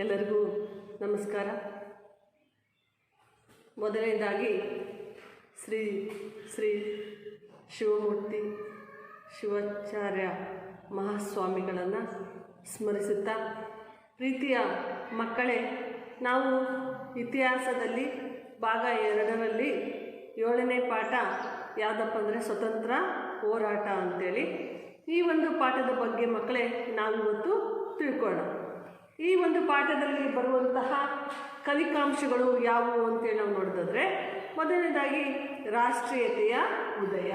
ಎಲ್ಲರಿಗೂ ನಮಸ್ಕಾರ. ಮೊದಲನೇದಾಗಿ ಶ್ರೀ ಶ್ರೀ ಶಿವಮೂರ್ತಿ ಶಿವಾಚಾರ್ಯ ಮಹಾಸ್ವಾಮಿಗಳನ್ನು ಸ್ಮರಿಸುತ್ತಾ, ಪ್ರೀತಿಯ ಮಕ್ಕಳೇ, ನಾವು ಇತಿಹಾಸದಲ್ಲಿ ಭಾಗ 2ರಲ್ಲಿ 7ನೇ ಪಾಠ ಯಾವುದಪ್ಪ ಅಂದರೆ ಸ್ವತಂತ್ರ ಹೋರಾಟ ಅಂತೇಳಿ. ಈ ಒಂದು ಪಾಠದ ಬಗ್ಗೆ ಮಕ್ಕಳೇ ನಾವಿವತ್ತು ತಿಳ್ಕೊಳ್ಳೋಣ. ಈ ಒಂದು ಪಾಠದಲ್ಲಿ ಬರುವಂತಹ ಕಲಿಕಾಂಶಗಳು ಯಾವುವು ಅಂತೇಳಿ ನಾವು ನೋಡಿದ್ರೆ, ಮೊದಲನೇದಾಗಿ ರಾಷ್ಟ್ರೀಯತೆಯ ಉದಯ.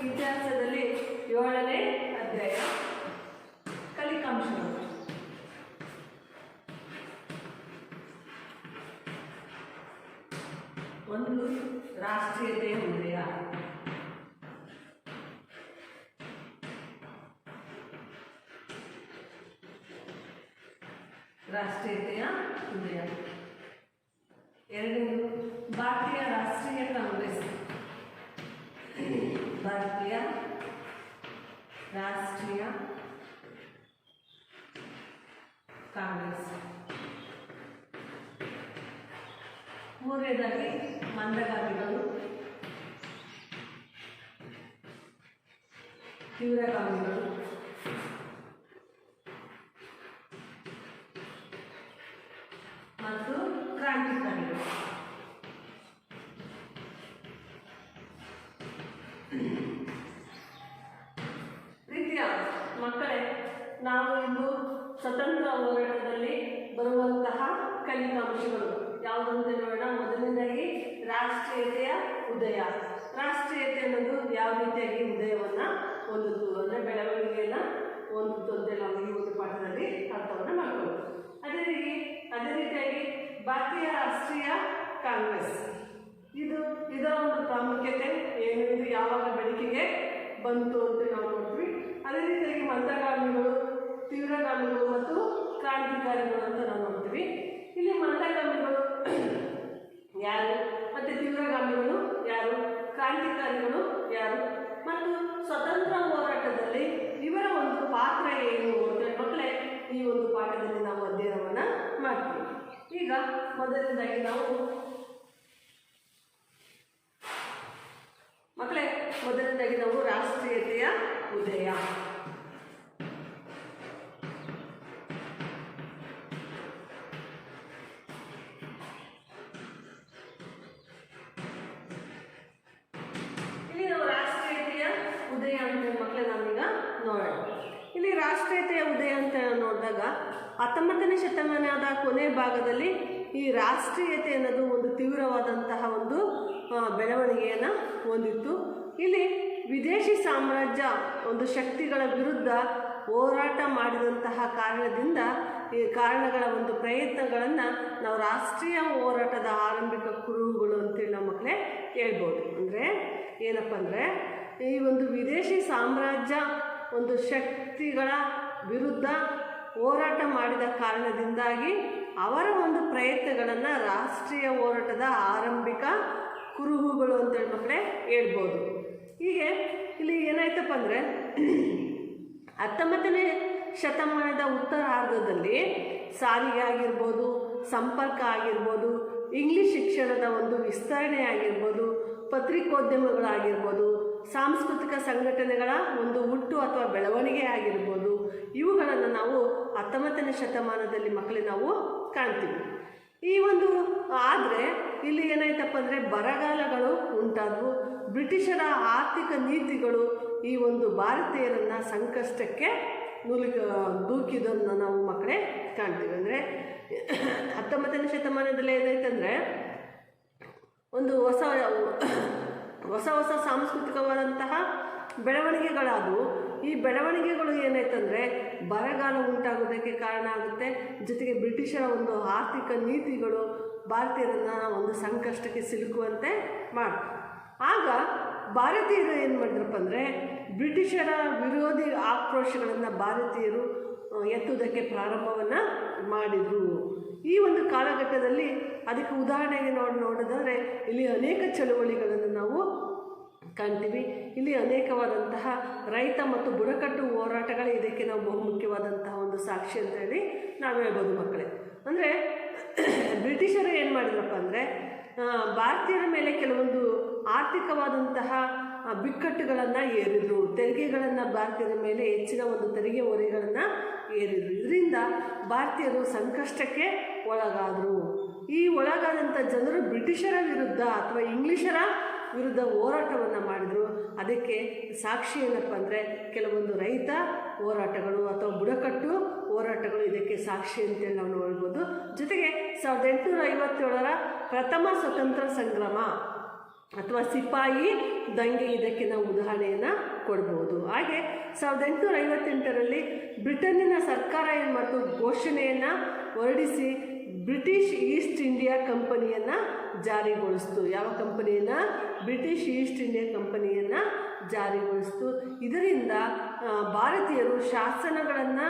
ಇತಿಹಾಸದಲ್ಲಿ 7ನೇ ಅಧ್ಯಾಯ ಕಲಿಕಾಂಶಗಳು. ಒಂದು ರಾಷ್ಟ್ರೀಯತೆಯ ಉದಯ. ರಾಷ್ಟ್ರೀಯತೆಯ ಉದಯ. ಎರಡನೇದು ಭಾರತೀಯ ರಾಷ್ಟ್ರೀಯ ಕಾಂಗ್ರೆಸ್. ಭಾರತೀಯ ರಾಷ್ಟ್ರೀಯ ಕಾಂಗ್ರೆಸ್. ಮೂರನೇದಾಗಿ ಮಂದಗಾಮಿಗಳು, ತೀವ್ರಗಾಮಿಗಳು, ಮತ್ತು ಕ್ರಾಂತಿಕಾರಿಗಳು. ಪ್ರೀತಿಯ ಮಕ್ಕಳೇ, ನಾವು ಇಂದು ಸ್ವತಂತ್ರ ಹೋರಾಟದಲ್ಲಿ ಬರುವಂತಹ ಕಲಿಕಾಂಶಗಳು ಯಾವುದಂತ ನೋಡೋಣ. ಮೊದಲನೇದಾಗಿ ರಾಷ್ಟ್ರೀಯತೆಯ ಉದಯ. ರಾಷ್ಟ್ರೀಯತೆ ಅನ್ನೋದು ಯಾವ ರೀತಿಯಾಗಿ ಉದಯವನ್ನು ಹೊಂದಿತು ಅಂದರೆ ಬೆಳವಣಿಗೆಯನ್ನು ಹೊಂದಿತು ಅಂತೇಳಿ ನಾವು ಈ ಒಂದು ಪಾಠದಲ್ಲಿ ಅರ್ಥವನ್ನು ಮಾಡ್ಬೋದು. ಅದೇ ರೀತಿಯಾಗಿ ಭಾರತೀಯ ರಾಷ್ಟ್ರೀಯ ಕಾಂಗ್ರೆಸ್, ಇದರ ಒಂದು ಪ್ರಾಮುಖ್ಯತೆ ಏನು, ಇದು ಯಾವಾಗ ಬೆಳಕಿಗೆ ಬಂತು ಅಂತ ನಾವು ನೋಡ್ತೀವಿ. ಅದೇ ರೀತಿಯಾಗಿ ಮಂದಗಾಮಿಗಳು, ತೀವ್ರಗಾಮಿಗಳು ಮತ್ತು ಕ್ರಾಂತಿಕಾರಿಗಳು ಅಂತ ನಾವು ನೋಡ್ತೀವಿ. ಇಲ್ಲಿ ಮಂದಗಾಮಿಗಳು ಯಾರು ಮತ್ತು ತೀವ್ರಗಾಮಿಗಳು ಯಾರು, ಕ್ರಾಂತಿಕಾರಿಗಳು ಯಾರು ಮತ್ತು ಸ್ವತಂತ್ರ ಹೋರಾಟದಲ್ಲಿ ಇವರ ಒಂದು ಪಾತ್ರ ಏನು ಅಂತ ಮಕ್ಕಳೇ ಈ ಒಂದು ಪಾಠದಲ್ಲಿ ನಾವು ಅಧ್ಯಯನವನ್ನು ಮಾಡ್ತೀವಿ. ಈಗ ಮೊದಲನೇದಾಗಿ ನಾವು ರಾಷ್ಟ್ರೀಯತೆಯ ಉದಯ. ಇಲ್ಲಿ ನಾವು ರಾಷ್ಟ್ರೀಯತೆಯ ಉದಯ ಅಂತ ಮಕ್ಕಳೇ ನಾವೀಗ ನೋಡೋಣ. ಇಲ್ಲಿ ರಾಷ್ಟ್ರೀಯತೆಯ ಉದಯ ಅಂತ ನೋಡಿದಾಗ 19ನೇ ಶತಮಾನದ ಕೊನೆ ಭಾಗದಲ್ಲಿ ಈ ರಾಷ್ಟ್ರೀಯತೆ ಅನ್ನೋದು ಒಂದು ತೀವ್ರವಾದಂತಹ ಒಂದು ಬೆಳವಣಿಗೆಯನ್ನು ಹೊಂದಿತ್ತು. ಇಲ್ಲಿ ವಿದೇಶಿ ಸಾಮ್ರಾಜ್ಯ ಒಂದು ಶಕ್ತಿಗಳ ವಿರುದ್ಧ ಹೋರಾಟ ಮಾಡಿದಂತಹ ಕಾರಣದಿಂದ ಈ ಕಾರಣಗಳ ಒಂದು ಪ್ರಯತ್ನಗಳನ್ನು ನಾವು ರಾಷ್ಟ್ರೀಯ ಹೋರಾಟದ ಆರಂಭಿಕ ಕುರುಹುಗಳು ಅಂತೇಳಿ ನಾವು ಮಕ್ಕಳೇ ಹೇಳ್ಬೋದು. ಅಂದರೆ ಏನಪ್ಪ ಅಂದರೆ, ಈ ಒಂದು ವಿದೇಶಿ ಸಾಮ್ರಾಜ್ಯ ಒಂದು ಶಕ್ತಿಗಳ ವಿರುದ್ಧ ಹೋರಾಟ ಮಾಡಿದ ಕಾರಣದಿಂದಾಗಿ ಅವರ ಒಂದು ಪ್ರಯತ್ನಗಳನ್ನು ರಾಷ್ಟ್ರೀಯ ಹೋರಾಟದ ಆರಂಭಿಕ ಕುರುಹುಗಳು ಅಂತೇಳಿ ಮಕ್ಕಳೇ ಹೇಳ್ಬೋದು. ಹೀಗೆ ಇಲ್ಲಿ ಏನಾಯ್ತಪ್ಪ ಅಂದರೆ, 19ನೇ ಶತಮಾನದ ಉತ್ತರಾರ್ಧದಲ್ಲಿ ಸಾರಿಗೆ ಆಗಿರ್ಬೋದು, ಸಂಪರ್ಕ ಆಗಿರ್ಬೋದು, ಇಂಗ್ಲೀಷ್ ಶಿಕ್ಷಣದ ಒಂದು ವಿಸ್ತರಣೆ ಆಗಿರ್ಬೋದು, ಪತ್ರಿಕೋದ್ಯಮಗಳಾಗಿರ್ಬೋದು, ಸಾಂಸ್ಕೃತಿಕ ಸಂಘಟನೆಗಳ ಒಂದು ಹುಟ್ಟು ಅಥವಾ ಬೆಳವಣಿಗೆ ಆಗಿರ್ಬೋದು, ಇವುಗಳನ್ನು ನಾವು 19ನೇ ಶತಮಾನದಲ್ಲಿ ಮಕ್ಕಳೇ ನಾವು ಕಾಣ್ತೀವಿ. ಈ ಒಂದು ಆದರೆ ಇಲ್ಲಿ ಏನಾಯ್ತಪ್ಪ ಅಂದರೆ, ಬರಗಾಲಗಳು ಉಂಟಾದವು. ಬ್ರಿಟಿಷರ ಆರ್ಥಿಕ ನೀತಿಗಳು ಈ ಒಂದು ಭಾರತೀಯರನ್ನು ಸಂಕಷ್ಟಕ್ಕೆ ದೂಕಿದ್ದನ್ನು ನಾವು ಮಕ್ಕಳೇ ಕಾಣ್ತೀವಿ. ಅಂದರೆ 19ನೇ ಶತಮಾನದಲ್ಲಿ ಏನಾಯ್ತಂದರೆ, ಒಂದು ಹೊಸ ಸಾಂಸ್ಕೃತಿಕವಾದಂತಹ ಬೆಳವಣಿಗೆಗಳಾದವು. ಈ ಬೆಳವಣಿಗೆಗಳು ಏನಾಯ್ತಂದರೆ ಬರಗಾಲ ಉಂಟಾಗೋದಕ್ಕೆ ಕಾರಣ ಆಗುತ್ತೆ. ಜೊತೆಗೆ ಬ್ರಿಟಿಷರ ಒಂದು ಆರ್ಥಿಕ ನೀತಿಗಳು ಭಾರತೀಯರನ್ನು ಒಂದು ಸಂಕಷ್ಟಕ್ಕೆ ಸಿಲುಕುವಂತೆ ಮಾಡ್ತಾರೆ. ಆಗ ಭಾರತೀಯರು ಏನು ಮಾಡಿದ್ರಪ್ಪ ಅಂದರೆ ಬ್ರಿಟಿಷರ ವಿರೋಧಿ ಆಕ್ರೋಶಗಳನ್ನು ಭಾರತೀಯರು ಎತ್ತುವುದಕ್ಕೆ ಪ್ರಾರಂಭವನ್ನು ಮಾಡಿದರು. ಈ ಒಂದು ಕಾಲಘಟ್ಟದಲ್ಲಿ ಅದಕ್ಕೆ ಉದಾಹರಣೆಗೆ ನೋಡೋದಾದರೆ ಇಲ್ಲಿ ಅನೇಕ ಚಳುವಳಿಗಳನ್ನು ನಾವು ಕಾಣ್ತೀವಿ. ಇಲ್ಲಿ ಅನೇಕವಾದಂತಹ ರೈತ ಮತ್ತು ಬುಡಕಟ್ಟು ಹೋರಾಟಗಳು ಇದಕ್ಕೆ ನಾವು ಬಹುಮುಖ್ಯವಾದಂತಹ ಒಂದು ಸಾಕ್ಷಿ ಅಂತ ಹೇಳಿ ನಾವು ಹೇಳ್ಬೋದು ಮಕ್ಕಳೇ. ಅಂದರೆ ಬ್ರಿಟಿಷರು ಏನು ಮಾಡಿದ್ರಪ್ಪ ಅಂದರೆ ಭಾರತೀಯರ ಮೇಲೆ ಕೆಲವೊಂದು ಆರ್ಥಿಕವಾದಂತಹ ಬಿಕ್ಕಟ್ಟುಗಳನ್ನು ಏರಿದರು. ತೆರಿಗೆಗಳನ್ನು ಭಾರತೀಯರ ಮೇಲೆ ಹೆಚ್ಚಿನ ಒಂದು ತೆರಿಗೆ ಹೊರೆಗಳನ್ನು ಏರಿದರು. ಇದರಿಂದ ಭಾರತೀಯರು ಸಂಕಷ್ಟಕ್ಕೆ ಒಳಗಾದರು. ಈ ಒಳಗಾದಂಥ ಜನರು ಬ್ರಿಟಿಷರ ವಿರುದ್ಧ ಅಥವಾ ಇಂಗ್ಲೀಷರ ವಿರುದ್ಧ ಹೋರಾಟವನ್ನು ಮಾಡಿದರು. ಅದಕ್ಕೆ ಸಾಕ್ಷಿ ಏನಪ್ಪ ಅಂದರೆ ಕೆಲವೊಂದು ರೈತ ಹೋರಾಟಗಳು ಅಥವಾ ಬುಡಕಟ್ಟು ಹೋರಾಟಗಳು ಇದಕ್ಕೆ ಸಾಕ್ಷಿ ಅಂತೇಳಿ ನಾವು ನೋಡ್ಬೋದು. ಜೊತೆಗೆ 1857ರ ಪ್ರಥಮ ಸ್ವತಂತ್ರ ಸಂಗ್ರಾಮ ಅಥವಾ ಸಿಪಾಯಿ ದಂಗೆ ಇದಕ್ಕೆ ನಾವು ಉದಾಹರಣೆಯನ್ನು ಕೊಡ್ಬೋದು. ಹಾಗೆ 1858ರಲ್ಲಿ ಬ್ರಿಟನ್ನಿನ ಸರ್ಕಾರ ಏನು ಮಾಡ್ತು, ಘೋಷಣೆಯನ್ನು ಹೊರಡಿಸಿ ಬ್ರಿಟಿಷ್ ಈಸ್ಟ್ ಇಂಡಿಯಾ ಕಂಪನಿಯನ್ನು ಜಾರಿಗೊಳಿಸ್ತು. ಯಾವ ಕಂಪನಿಯನ್ನು? ಬ್ರಿಟಿಷ್ ಈಸ್ಟ್ ಇಂಡಿಯಾ ಕಂಪನಿಯನ್ನು ಜಾರಿಗೊಳಿಸ್ತು. ಇದರಿಂದ ಭಾರತೀಯರು ಶಾಸನಗಳನ್ನು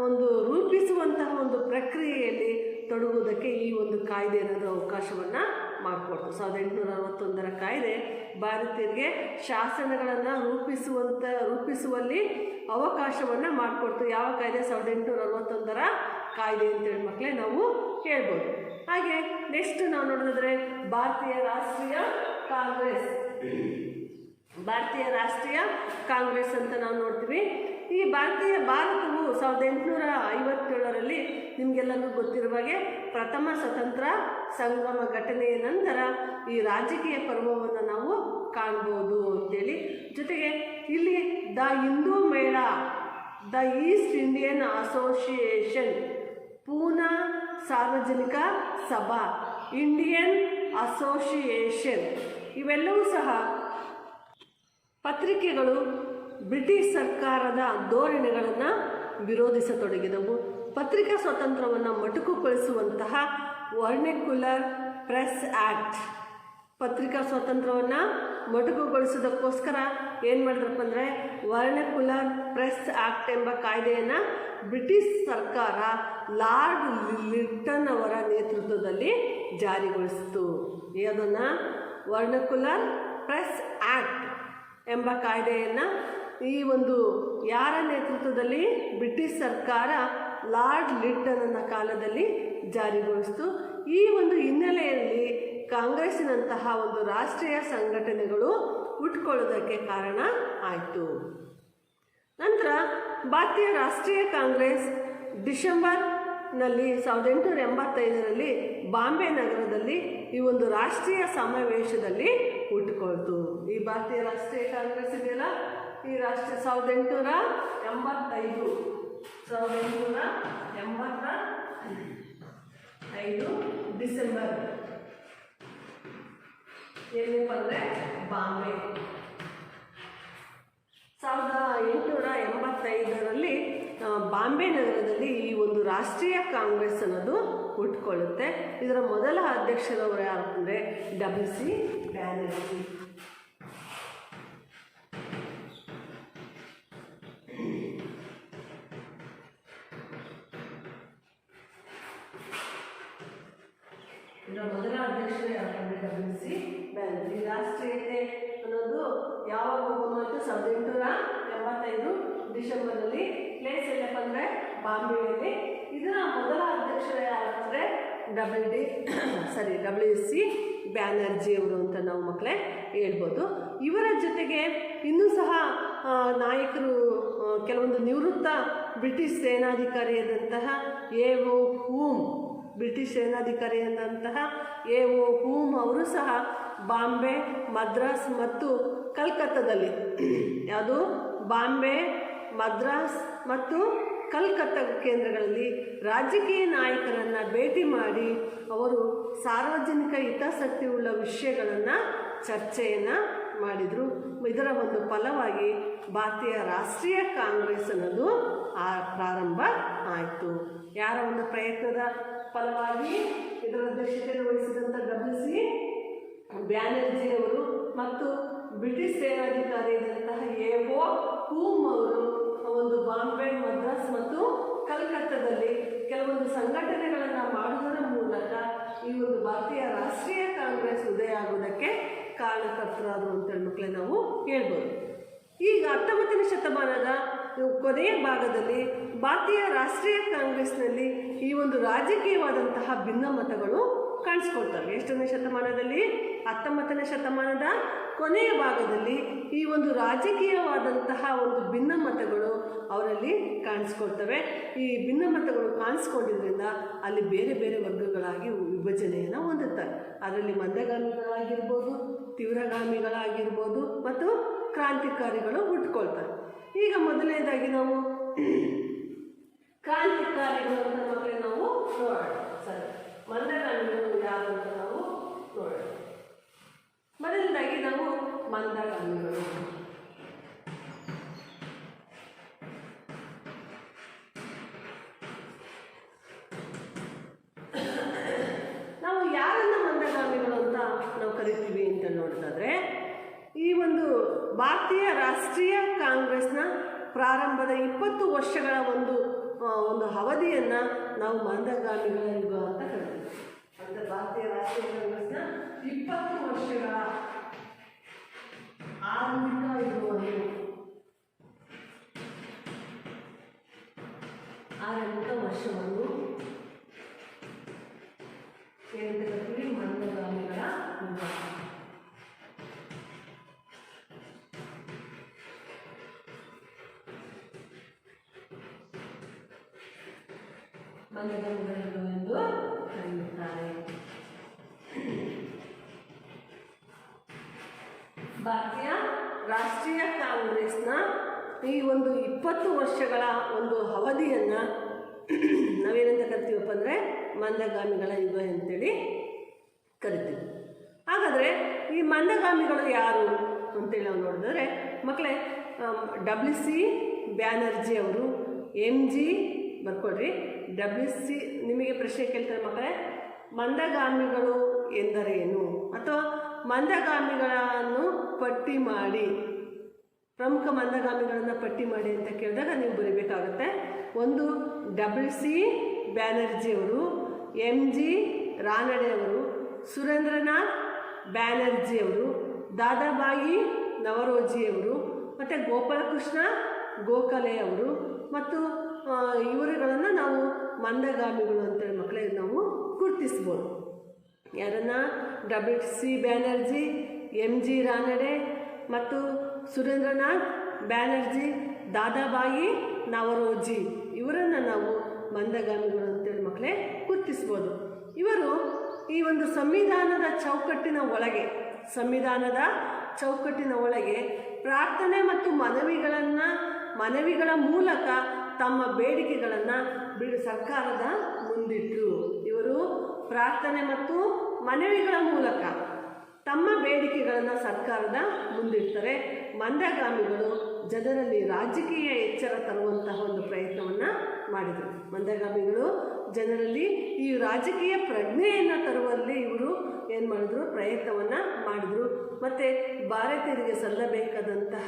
ಒಂದು ರೂಪಿಸುವಂತಹ ಒಂದು ಪ್ರಕ್ರಿಯೆಯಲ್ಲಿ ತೊಡಗುವುದಕ್ಕೆ ಈ ಒಂದು ಕಾಯ್ದೆ ಅನ್ನೋದು ಅವಕಾಶವನ್ನು ಮಾಡಿಕೊಡ್ತು. 1861ರ ಕಾಯ್ದೆ ಭಾರತೀಯರಿಗೆ ಶಾಸನಗಳನ್ನು ರೂಪಿಸುವಲ್ಲಿ ಅವಕಾಶವನ್ನು ಮಾಡಿಕೊಡ್ತು. ಯಾವ ಕಾಯ್ದೆ? 1861ರ ಕಾಯ್ದೆ ಅಂತೇಳಿ ಮಕ್ಕಳೇ ನಾವು ಹೇಳ್ಬೋದು. ಹಾಗೆ ನೆಕ್ಸ್ಟ್ ನಾವು ನೋಡೋದಾದರೆ ಭಾರತೀಯ ರಾಷ್ಟ್ರೀಯ ಕಾಂಗ್ರೆಸ್ ಅಂತ ನಾವು ನೋಡ್ತೀವಿ. ಈ ಭಾರತವು 1857ರಲ್ಲಿ ನಿಮಗೆಲ್ಲರಿಗೂ ಗೊತ್ತಿರುವ ಹಾಗೆ ಪ್ರಥಮ ಸ್ವತಂತ್ರ ಸಂಗ್ರಾಮ ಘಟನೆಯ ನಂತರ ಈ ರಾಜಕೀಯ ಪರ್ವವನ್ನು ನಾವು ಕಾಣ್ಬೋದು ಅಂತೇಳಿ. ಜೊತೆಗೆ ಇಲ್ಲಿ ದ ಹಿಂದೂ ಮೇಳ, the East Indian association, Poona ಸಾರ್ವಜನಿಕ ಸಭಾ, ಇಂಡಿಯನ್ ಅಸೋಸಿಯೇಷನ್ ಇವೆಲ್ಲವೂ ಸಹ ಪತ್ರಿಕೆಗಳು ಬ್ರಿಟಿಷ್ ಸರ್ಕಾರದ ಧೋರಣೆಗಳನ್ನು ವಿರೋಧಿಸತೊಡಗಿದವು. ಪತ್ರಿಕಾ ಸ್ವಾತಂತ್ರ್ಯವನ್ನು ಮೊಟಕುಗೊಳಿಸುವಂತಹ ವರ್ನಾಕ್ಯುಲರ್ ಪ್ರೆಸ್ ಆ್ಯಕ್ಟ್, ಪತ್ರಿಕಾ ಸ್ವಾತಂತ್ರ್ಯವನ್ನು ಮೊಟಕುಗೊಳಿಸೋದಕ್ಕೋಸ್ಕರ ಏನು ಮಾಡಿದ್ರಪ್ಪ ಅಂದರೆ ವರ್ನಾಕ್ಯುಲರ್ ಪ್ರೆಸ್ ಆ್ಯಕ್ಟ್ ಎಂಬ ಕಾಯ್ದೆಯನ್ನು ಬ್ರಿಟಿಷ್ ಸರ್ಕಾರ ಲಾರ್ಡ್ ಲಿಟ್ಟನ್ ಅವರ ನೇತೃತ್ವದಲ್ಲಿ ಜಾರಿಗೊಳಿಸಿತು. ಅದನ್ನು ವರ್ನಾಕ್ಯುಲರ್ ಪ್ರೆಸ್ ಆ್ಯಕ್ಟ್ ಎಂಬ ಕಾಯ್ದೆಯನ್ನು ಈ ಒಂದು ಯಾರ ನೇತೃತ್ವದಲ್ಲಿ? ಬ್ರಿಟಿಷ್ ಸರ್ಕಾರ ಲಾರ್ಡ್ ಲಿಟ್ಟನ್ನ ಕಾಲದಲ್ಲಿ ಜಾರಿಗೊಳಿಸಿತು. ಈ ಒಂದು ಹಿನ್ನೆಲೆಯಲ್ಲಿ ಕಾಂಗ್ರೆಸ್ಸಿನಂತಹ ಒಂದು ರಾಷ್ಟ್ರೀಯ ಸಂಘಟನೆಗಳು ಹುಟ್ಕೊಳ್ಳೋದಕ್ಕೆ ಕಾರಣ ಆಯಿತು. ನಂತರ ಭಾರತೀಯ ರಾಷ್ಟ್ರೀಯ ಕಾಂಗ್ರೆಸ್ ಡಿಸೆಂಬರ್ನಲ್ಲಿ 1885ರಲ್ಲಿ ಬಾಂಬೆ ನಗರದಲ್ಲಿ ಈ ಒಂದು ರಾಷ್ಟ್ರೀಯ ಸಮಾವೇಶದಲ್ಲಿ ಹುಟ್ಟುಕೊಳ್ತು. ಈ ಭಾರತೀಯ ರಾಷ್ಟ್ರೀಯ ಕಾಂಗ್ರೆಸ್ ಇದೆಯಲ್ಲ, ಈ 1885 ಡಿಸೆಂಬರ್ ಏನಪ್ಪ ಅಂದರೆ ಬಾಂಬೆ. 1885ರಲ್ಲಿ ಬಾಂಬೆ ನಗರದಲ್ಲಿ ಈ ಒಂದು ರಾಷ್ಟ್ರೀಯ ಕಾಂಗ್ರೆಸ್ ಅನ್ನೋದು ಹುಟ್ಕೊಳ್ಳುತ್ತೆ. ಇದರ ಮೊದಲ ಅಧ್ಯಕ್ಷರವರು ಯಾರು ಅಂದರೆ WC ಬ್ಯಾನರ್ಜಿ. ಇದರ ಮೊದಲ ಅಧ್ಯಕ್ಷರು ಯಾರು ಅಂದರೆ WC ಬ್ಯಾನರ್ಜಿ. ರಾಷ್ಟ್ರೀಯತೆ ಅನ್ನೋದು ಯಾವಾಗ ಹೋಗೋದು? 1885 ಡಿಸೆಂಬರ್ನಲ್ಲಿ. ಪ್ಲೇಸ್ ಎಲ್ಲಪ್ಪ ಅಂದರೆ ಬಾಂಬೆಯಲ್ಲಿ. ಇದರ ಮೊದಲ ಅಧ್ಯಕ್ಷರು ಯಾರು ಅಂದರೆ WC ಬ್ಯಾನರ್ಜಿ ಅವರು ಅಂತ ನಾವು ಮಕ್ಕಳೇ ಹೇಳ್ಬೋದು. ಇವರ ಜೊತೆಗೆ ಇನ್ನೂ ಸಹ ನಾಯಕರು ಕೆಲವೊಂದು ನಿವೃತ್ತ ಬ್ರಿಟಿಷ್ ಸೇನಾಧಿಕಾರಿಯಾದಂತಹ A.O. ಹೂಮ್, ಬ್ರಿಟಿಷ್ ಸೇನಾಧಿಕಾರಿಯಾದಂತಹ A.O. ಹೂಮ್ ಅವರು ಸಹ ಬಾಂಬೆ, ಮದ್ರಾಸ್ ಮತ್ತು ಕಲ್ಕತ್ತಾದಲ್ಲಿ, ಯಾವುದು ಬಾಂಬೆ, ಮದ್ರಾಸ್ ಮತ್ತು ಕಲ್ಕತ್ತಾ ಕೇಂದ್ರಗಳಲ್ಲಿ ರಾಜಕೀಯ ನಾಯಕರನ್ನು ಭೇಟಿ ಮಾಡಿ ಅವರು ಸಾರ್ವಜನಿಕ ಹಿತಾಸಕ್ತಿ ಉಳ್ಳ ವಿಷಯಗಳನ್ನು ಚರ್ಚೆಯನ್ನು ಮಾಡಿದರು. ಇದರ ಒಂದು ಫಲವಾಗಿ ಭಾರತೀಯ ರಾಷ್ಟ್ರೀಯ ಕಾಂಗ್ರೆಸ್ ಅನ್ನೋದು ಪ್ರಾರಂಭ ಆಯಿತು. ಯಾರ ಒಂದು ಪ್ರಯತ್ನದ ಫಲವಾಗಿ ಇದರ ಅಧ್ಯಕ್ಷತೆಯನ್ನು ವಹಿಸಿದಂಥ WC ಬ್ಯಾನರ್ಜಿ ಅವರು ಮತ್ತು ಬ್ರಿಟಿಷ್ ಸೇನಾಧಿಕಾರಿಯಾದಂತಹ A.O. ಹೂಮ್ ಅವರು ಒಂದು ಬಾಂಬೆ, ಮದ್ರಾಸ್ ಮತ್ತು ಕಲ್ಕತ್ತಾದಲ್ಲಿ ಕೆಲವೊಂದು ಸಂಘಟನೆಗಳನ್ನು ಮಾಡುವುದರ ಮೂಲಕ ಈ ಒಂದು ಭಾರತೀಯ ರಾಷ್ಟ್ರೀಯ ಕಾಂಗ್ರೆಸ್ ಉದಯ ಆಗುವುದಕ್ಕೆ ಕಾರಣಕರ್ತರಾದರು ಅಂತೇಳಿ ಮಕ್ಕಳೇ ನಾವು ಹೇಳ್ಬೋದು. ಈಗ 19ನೇ ಶತಮಾನದ ಕೊನೆಯ ಭಾಗದಲ್ಲಿ ಭಾರತೀಯ ರಾಷ್ಟ್ರೀಯ ಕಾಂಗ್ರೆಸ್ನಲ್ಲಿ ಈ ಒಂದು ರಾಜಕೀಯವಾದಂತಹ ಭಿನ್ನಮತಗಳು ಕಾಣಿಸ್ಕೊಳ್ತವೆ. ಎಷ್ಟನೇ ಶತಮಾನದಲ್ಲಿ? 19ನೇ ಶತಮಾನದ ಕೊನೆಯ ಭಾಗದಲ್ಲಿ ಈ ಒಂದು ರಾಜಕೀಯವಾದಂತಹ ಒಂದು ಭಿನ್ನಮತಗಳು ಅವರಲ್ಲಿ ಕಾಣಿಸ್ಕೊಳ್ತವೆ. ಈ ಭಿನ್ನಮತಗಳು ಕಾಣಿಸ್ಕೊಂಡಿದ್ದರಿಂದ ಅಲ್ಲಿ ಬೇರೆ ಬೇರೆ ವರ್ಗಗಳಾಗಿ ವಿಭಜನೆಯನ್ನು ಹೊಂದುತ್ತಾರೆ. ಅದರಲ್ಲಿ ಮಂದಗಾಮಿಗಳಾಗಿರ್ಬೋದು, ತೀವ್ರಗಾಮಿಗಳಾಗಿರ್ಬೋದು ಮತ್ತು ಕ್ರಾಂತಿಕಾರಿಗಳು ಹುಟ್ಕೊಳ್ತಾರೆ. ಈಗ ಮೊದಲನೇದಾಗಿ ನಾವು ಕ್ರಾಂತಿಕಾರಿಗಳು ಅಂತ ಮಕ್ಕಳೇ ನಾವು ನೋಡೋಣ. ಸರಿ, ಮಂದಗಾಮಿಗಳು ಯಾರು ಅಂತ ನಾವು ನೋಡೋಣ. ಮೊದಲನೇದಾಗಿ ನಾವು ಮಂದಗಾಮಿಗಳು. ನಾವು ಯಾರನ್ನ ಮಂದಗಾಮಿಗಳು ಅಂತ ನಾವು ಕರಿತೀವಿ ಅಂತ ನೋಡೋದಾದ್ರೆ, ಈ ಒಂದು ಭಾರತೀಯ ರಾಷ್ಟ್ರೀಯ ಕಾಂಗ್ರೆಸ್ನ ಪ್ರಾರಂಭದ 20 ವರ್ಷಗಳ ಒಂದು ಅವಧಿಯನ್ನು ನಾವು ಮಂದಗಾಮಿಗಳ ಯುಗ ಅಂತ ಕರಿತೀವಿ. ಅಂದರೆ ಭಾರತೀಯ ರಾಷ್ಟ್ರೀಯ ಕಾಂಗ್ರೆಸ್ನ 20 ವರ್ಷಗಳ ಆರಂಭಿಕ ವರ್ಷವನ್ನು ಏನಂತ ಕರಿತೀವಿ? ಮಂದಗಾಮಿಗಳ ಯುಗ. ಮಂದಗಾಮಿಗಳ ಯುಗ ಎಂದು ಕರೆಯುತ್ತಾರೆ. ಭಾರತೀಯ ರಾಷ್ಟ್ರೀಯ ಕಾಂಗ್ರೆಸ್ನ ಈ ಒಂದು 20 ವರ್ಷಗಳ ಒಂದು ಅವಧಿಯನ್ನು ನಾವೇನಂತ ಕರಿತೀವಪ್ಪ ಅಂದರೆ ಮಂದಗಾಮಿಗಳ ಯುಗ ಅಂತೇಳಿ ಕರಿತೀವಿ. ಹಾಗಾದರೆ ಈ ಮಂದಗಾಮಿಗಳು ಯಾರು ಅಂತೇಳಿ ನಾವು ನೋಡಿದ್ರೆ ಮಕ್ಕಳೇ, WC ಬ್ಯಾನರ್ಜಿ ಅವರು, MG ಬರ್ಕೊಡ್ರಿ. WC ನಿಮಗೆ ಪ್ರಶ್ನೆ ಕೇಳ್ತಾರೆ ಮಕ್ಕಳೇ, ಮಂದಗಾಮಿಗಳು ಎಂದರೇನು ಅಥವಾ ಮಂದಗಾಮಿಗಳನ್ನು ಪಟ್ಟಿ ಮಾಡಿ, ಪ್ರಮುಖ ಮಂದಗಾಮಿಗಳನ್ನು ಪಟ್ಟಿ ಮಾಡಿ ಅಂತ ಕೇಳಿದಾಗ ನೀವು ಬರೀಬೇಕಾಗುತ್ತೆ. ಒಂದು WC ಬ್ಯಾನರ್ಜಿಯವರು, MG ರಾನಡೆಯವರು, ಸುರೇಂದ್ರನಾಥ್ ಬ್ಯಾನರ್ಜಿಯವರು, ದಾದಾಬಾಯಿ ನವರೋಜಿಯವರು ಮತ್ತು ಗೋಪಾಲಕೃಷ್ಣ ಗೋಖಲೆ ಅವರು ಮತ್ತು ಇವರುಗಳನ್ನು ನಾವು ಮಂದಗಾಮಿಗಳು ಅಂತೇಳಿ ಮಕ್ಕಳೇ ನಾವು ಗುರುತಿಸ್ಬೋದು. ಯಾರನ್ನ? WC ಬ್ಯಾನರ್ಜಿ, MG ರಾನಡೆ ಮತ್ತು ಸುರೇಂದ್ರನಾಥ್ ಬ್ಯಾನರ್ಜಿ, ದಾದಾಬಾಯಿ ನವರೋಜಿ ಇವರನ್ನು ನಾವು ಮಂದಗಾಮಿಗಳು ಅಂತೇಳಿ ಮಕ್ಕಳೇ ಗುರುತಿಸ್ಬೋದು. ಇವರು ಈ ಒಂದು ಸಂವಿಧಾನದ ಚೌಕಟ್ಟಿನ ಒಳಗೆ ಪ್ರಾರ್ಥನೆ ಮತ್ತು ಮನವಿಗಳ ಮೂಲಕ ತಮ್ಮ ಬೇಡಿಕೆಗಳನ್ನು ಸರ್ಕಾರದ ಮುಂದಿಟ್ಟರು. ಇವರು ಪ್ರಾರ್ಥನೆ ಮತ್ತು ಮನವಿಗಳ ಮೂಲಕ ತಮ್ಮ ಬೇಡಿಕೆಗಳನ್ನು ಸರ್ಕಾರದ ಮುಂದಿಡ್ತಾರೆ. ಮಂದಗಾಮಿಗಳು ಜನರಲ್ಲಿ ರಾಜಕೀಯ ಎಚ್ಚರ ತರುವಂತಹ ಒಂದು ಪ್ರಯತ್ನವನ್ನು ಮಾಡಿದರು. ಮಂದಗಾಮಿಗಳು ಜನರಲ್ಲಿ ಈ ರಾಜಕೀಯ ಪ್ರಜ್ಞೆಯನ್ನು ತರುವಲ್ಲಿ ಇವರು ಏನು ಮಾಡಿದ್ರು? ಪ್ರಯತ್ನವನ್ನು ಮಾಡಿದರು. ಮತ್ತು ಭಾರತೀಯರಿಗೆ ಸಲ್ಲಬೇಕಾದಂತಹ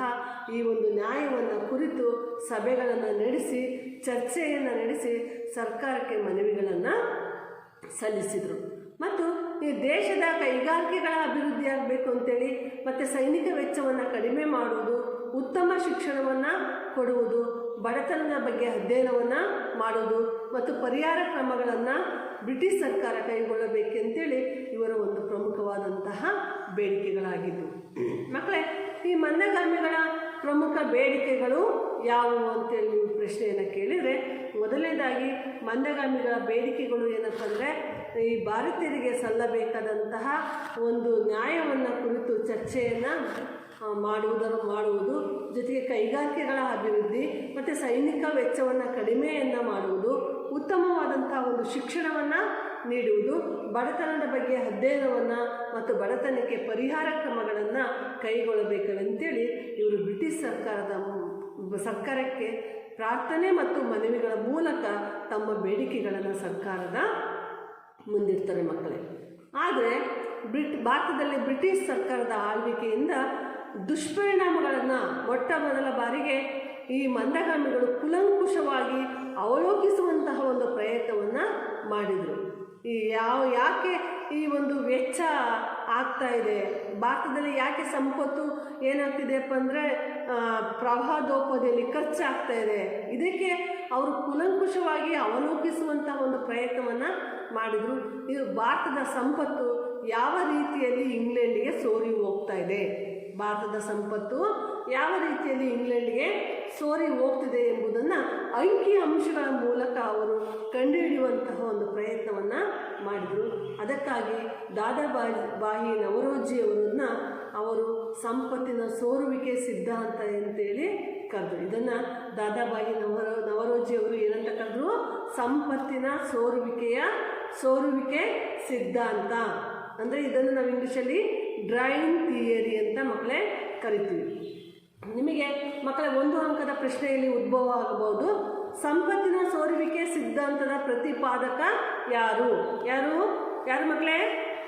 ಈ ಒಂದು ನ್ಯಾಯವನ್ನು ಕುರಿತು ಸಭೆಗಳನ್ನು ನಡೆಸಿ, ಚರ್ಚೆಯನ್ನು ನಡೆಸಿ ಸರ್ಕಾರಕ್ಕೆ ಮನವಿಗಳನ್ನು ಸಲ್ಲಿಸಿದರು. ಮತ್ತು ಈ ದೇಶದ ಕೈಗಾರಿಕೆಗಳ ಅಭಿವೃದ್ಧಿ ಆಗಬೇಕು ಅಂತೇಳಿ ಮತ್ತು ಸೈನಿಕ ವೆಚ್ಚವನ್ನು ಕಡಿಮೆ ಮಾಡುವುದು, ಉತ್ತಮ ಶಿಕ್ಷಣವನ್ನು ಕೊಡುವುದು, ಬಡತನದ ಬಗ್ಗೆ ಅಧ್ಯಯನವನ್ನು ಮಾಡುವುದು ಮತ್ತು ಪರಿಹಾರ ಕ್ರಮಗಳನ್ನು ಬ್ರಿಟಿಷ್ ಸರ್ಕಾರ ಕೈಗೊಳ್ಳಬೇಕೆಂತೇಳಿ ಇವರ ಒಂದು ಪ್ರಮುಖವಾದಂತಹ ಬೇಡಿಕೆಗಳಾಗಿದ್ದವು. ಮಕ್ಕಳೇ, ಈ ಮಂದಗಾಮಿಗಳ ಪ್ರಮುಖ ಬೇಡಿಕೆಗಳು ಯಾವುವು ಅಂತೇಳಿ ನೀವು ಪ್ರಶ್ನೆಯನ್ನು ಕೇಳಿದರೆ, ಮೊದಲನೇದಾಗಿ ಮಂದಗಾಮಿಗಳ ಬೇಡಿಕೆಗಳು ಏನಪ್ಪ ಅಂದರೆ, ಈ ಭಾರತೀಯರಿಗೆ ಸಲ್ಲಬೇಕಾದಂತಹ ಒಂದು ನ್ಯಾಯವನ್ನು ಕುರಿತು ಚರ್ಚೆಯನ್ನು ಮಾಡುವುದು, ಜೊತೆಗೆ ಕೈಗಾರಿಕೆಗಳ ಅಭಿವೃದ್ಧಿ ಮತ್ತು ಸೈನಿಕ ವೆಚ್ಚವನ್ನು ಕಡಿಮೆಯನ್ನು ಮಾಡುವುದು, ಉತ್ತಮವಾದಂಥ ಒಂದು ಶಿಕ್ಷಣವನ್ನು ನೀಡುವುದು, ಬಡತನದ ಬಗ್ಗೆ ಅಧ್ಯಯನವನ್ನು ಮತ್ತು ಬಡತನಕ್ಕೆ ಪರಿಹಾರ ಕ್ರಮಗಳನ್ನು ಕೈಗೊಳ್ಳಬೇಕಂತೇಳಿ ಇವರು ಬ್ರಿಟಿಷ್ ಸರ್ಕಾರಕ್ಕೆ ಪ್ರಾರ್ಥನೆ ಮತ್ತು ಮನವಿಗಳ ಮೂಲಕ ತಮ್ಮ ಬೇಡಿಕೆಗಳನ್ನು ಸರ್ಕಾರದ ಮುಂದಿಡ್ತಾರೆ ಮಕ್ಕಳೇ. ಆದರೆ ಭಾರತದಲ್ಲಿ ಬ್ರಿಟಿಷ್ ಸರ್ಕಾರದ ಆಳ್ವಿಕೆಯಿಂದ ದುಷ್ಪರಿಣಾಮಗಳನ್ನು ಮೊಟ್ಟ ಮೊದಲ ಬಾರಿಗೆ ಈ ಮಂದಗಾಮಿಗಳು ಕುಲಂಕುಷವಾಗಿ ಅವಲೋಕಿಸುವಂತಹ ಒಂದು ಪ್ರಯತ್ನವನ್ನು ಮಾಡಿದರು. ಯಾಕೆ ಈ ಒಂದು ವೆಚ್ಚ ಆಗ್ತಾ ಇದೆ, ಭಾರತದಲ್ಲಿ ಯಾಕೆ ಸಂಪತ್ತು ಏನಾಗ್ತಿದೆಯಪ್ಪ ಅಂದರೆ ಪ್ರವಾಹೋಪದಿಯಲ್ಲಿ ಖರ್ಚಾಗ್ತಾ ಇದೆ, ಇದಕ್ಕೆ ಅವರು ಕುಲಂಕುಷವಾಗಿ ಅವಲೋಕಿಸುವಂತಹ ಒಂದು ಪ್ರಯತ್ನವನ್ನು ಮಾಡಿದರು. ಇದು ಭಾರತದ ಸಂಪತ್ತು ಯಾವ ರೀತಿಯಲ್ಲಿ ಇಂಗ್ಲೆಂಡಿಗೆ ಸೋರಿ ಹೋಗ್ತಾ ಇದೆ, ಭಾರತದ ಸಂಪತ್ತು ಯಾವ ರೀತಿಯಲ್ಲಿ ಇಂಗ್ಲೆಂಡ್ಗೆ ಸೋರಿ ಹೋಗ್ತಿದೆ ಎಂಬುದನ್ನು ಅಂಕಿ ಅಂಶಗಳ ಮೂಲಕ ಅವರು ಕಂಡುಹಿಡಿಯುವಂತಹ ಒಂದು ಪ್ರಯತ್ನವನ್ನು ಮಾಡಿದರು. ಅದಕ್ಕಾಗಿ ದಾದಾಬಾಯಿ ನವರೋಜಿಯವರನ್ನು ಅವರು ಸಂಪತ್ತಿನ ಸೋರುವಿಕೆ ಸಿದ್ಧಾಂತ ಅಂತೇಳಿ ಕರೆದರು. ಇದನ್ನು ದಾದಾಬಾಯಿ ನವರೋಜಿಯವರು ಏನಂತ ಕರೆದ್ರು? ಸಂಪತ್ತಿನ ಸೋರುವಿಕೆ ಸಿದ್ಧಾಂತ. ಅಂದರೆ ಇದನ್ನು ನಾವು ಇಂಗ್ಲೀಷಲ್ಲಿ ಡ್ರಾಯಿಂಗ್ ಥಿಯರಿ ಅಂತ ಮಕ್ಕಳೇ ಕರಿತೀವಿ. ನಿಮಗೆ ಮಕ್ಕಳ 1 ಅಂಕದ ಪ್ರಶ್ನೆಯಲ್ಲಿ ಉದ್ಭವ ಆಗಬಹುದು, ಸಂಪತ್ತಿನ ಸೋರುವಿಕೆ ಸಿದ್ಧಾಂತದ ಪ್ರತಿಪಾದಕ ಯಾರು ಮಕ್ಕಳೇ?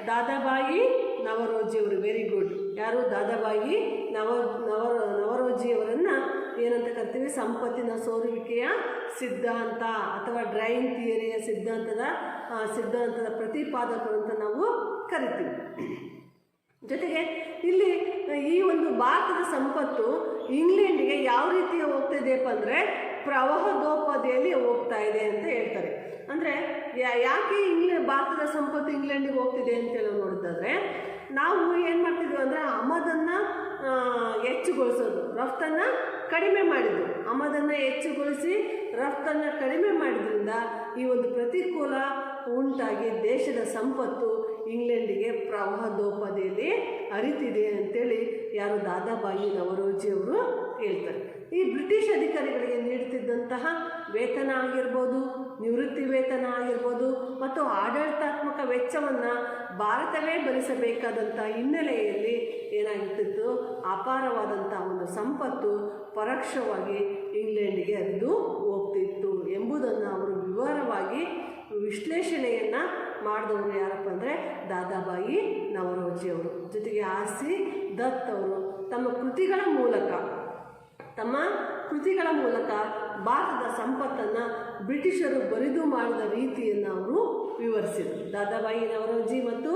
ದಾದಾಬಾಯಿ ನವರೋಜಿಯವರು. Very good. ಯಾರು? ದಾದಾಬಾಯಿ ನವರೋಜಿಯವರನ್ನು ಏನಂತ ಕರಿತೀವಿ? ಸಂಪತ್ತಿನ ಸೋರುವಿಕೆಯ ಸಿದ್ಧಾಂತ ಅಥವಾ ಡ್ರಾಯಿಂಗ್ ಥಿಯರಿಯ ಸಿದ್ಧಾಂತದ ಪ್ರತಿಪಾದಕರು ಅಂತ ನಾವು ಕರಿತೀವಿ. ಜೊತೆಗೆ ಇಲ್ಲಿ ಈ ಒಂದು ಭಾರತದ ಸಂಪತ್ತು ಇಂಗ್ಲೆಂಡಿಗೆ ಯಾವ ರೀತಿ ಹೋಗ್ತಿದೆಯಪ್ಪ ಅಂದರೆ ಪ್ರವಾಹೋಪದಿಯಲ್ಲಿ ಹೋಗ್ತಾ ಇದೆ ಅಂತ ಹೇಳ್ತಾರೆ. ಅಂದರೆ ಯಾಕೆ ಭಾರತದ ಸಂಪತ್ತು ಇಂಗ್ಲೆಂಡಿಗೆ ಹೋಗ್ತಿದೆ ಅಂತೇಳಿ ನೋಡಿದ್ರೆ, ನಾವು ಏನು ಮಾಡ್ತಿದ್ವಿ ಅಂದರೆ ಆಮದನ್ನು ಹೆಚ್ಚುಗೊಳಿಸೋದು, ರಫ್ತನ್ನು ಕಡಿಮೆ ಮಾಡಿದ್ವಿ. ಆಮದನ್ನು ಹೆಚ್ಚುಗೊಳಿಸಿ ರಫ್ತನ್ನು ಕಡಿಮೆ ಮಾಡಿದ್ರಿಂದ ಈ ಒಂದು ಪ್ರತಿಕೂಲ ಉಂಟಾಗಿ ದೇಶದ ಸಂಪತ್ತು ಇಂಗ್ಲೆಂಡಿಗೆ ಪ್ರವಾಹೋಪದಿಯಲ್ಲಿ ಹರಿತಿದೆ ಅಂತೇಳಿ ಯಾರು? ದಾದಾಬಾಯಿ ನವರೋಜಿಯವರು ಹೇಳ್ತಾರೆ. ಈ ಬ್ರಿಟಿಷ್ ಅಧಿಕಾರಿಗಳಿಗೆ ನೀಡುತ್ತಿದ್ದಂತಹ ವೇತನ ಆಗಿರ್ಬೋದು, ನಿವೃತ್ತಿ ವೇತನ ಆಗಿರ್ಬೋದು ಮತ್ತು ಆಡಳಿತಾತ್ಮಕ ವೆಚ್ಚವನ್ನು ಭಾರತವೇ ಭರಿಸಬೇಕಾದಂಥ ಹಿನ್ನೆಲೆಯಲ್ಲಿ ಏನಾಗುತ್ತಿತ್ತು? ಅಪಾರವಾದಂಥ ಒಂದು ಸಂಪತ್ತು ಪರೋಕ್ಷವಾಗಿ ಇಂಗ್ಲೆಂಡಿಗೆ ಹರಿದು ಹೋಗ್ತಿತ್ತು ಎಂಬುದನ್ನು ಅವರು ವಿವರವಾಗಿ ವಿಶ್ಲೇಷಣೆಯನ್ನು ಮಾಡಿದವರು ಯಾರಪ್ಪ ಅಂದರೆ ದಾದಾಬಾಯಿ ನವರೋಜಿಯವರು. ಜೊತೆಗೆ ಆರ್.ಸಿ. ದತ್ ಅವರು ತಮ್ಮ ಕೃತಿಗಳ ಮೂಲಕ ಭಾರತದ ಸಂಪತ್ತನ್ನು ಬ್ರಿಟಿಷರು ಬರಿದು ಮಾಡಿದ ರೀತಿಯನ್ನು ಅವರು ವಿವರಿಸಿದರು. ದಾದಾಬಾಯಿ ನವರೋಜಿ ಮತ್ತು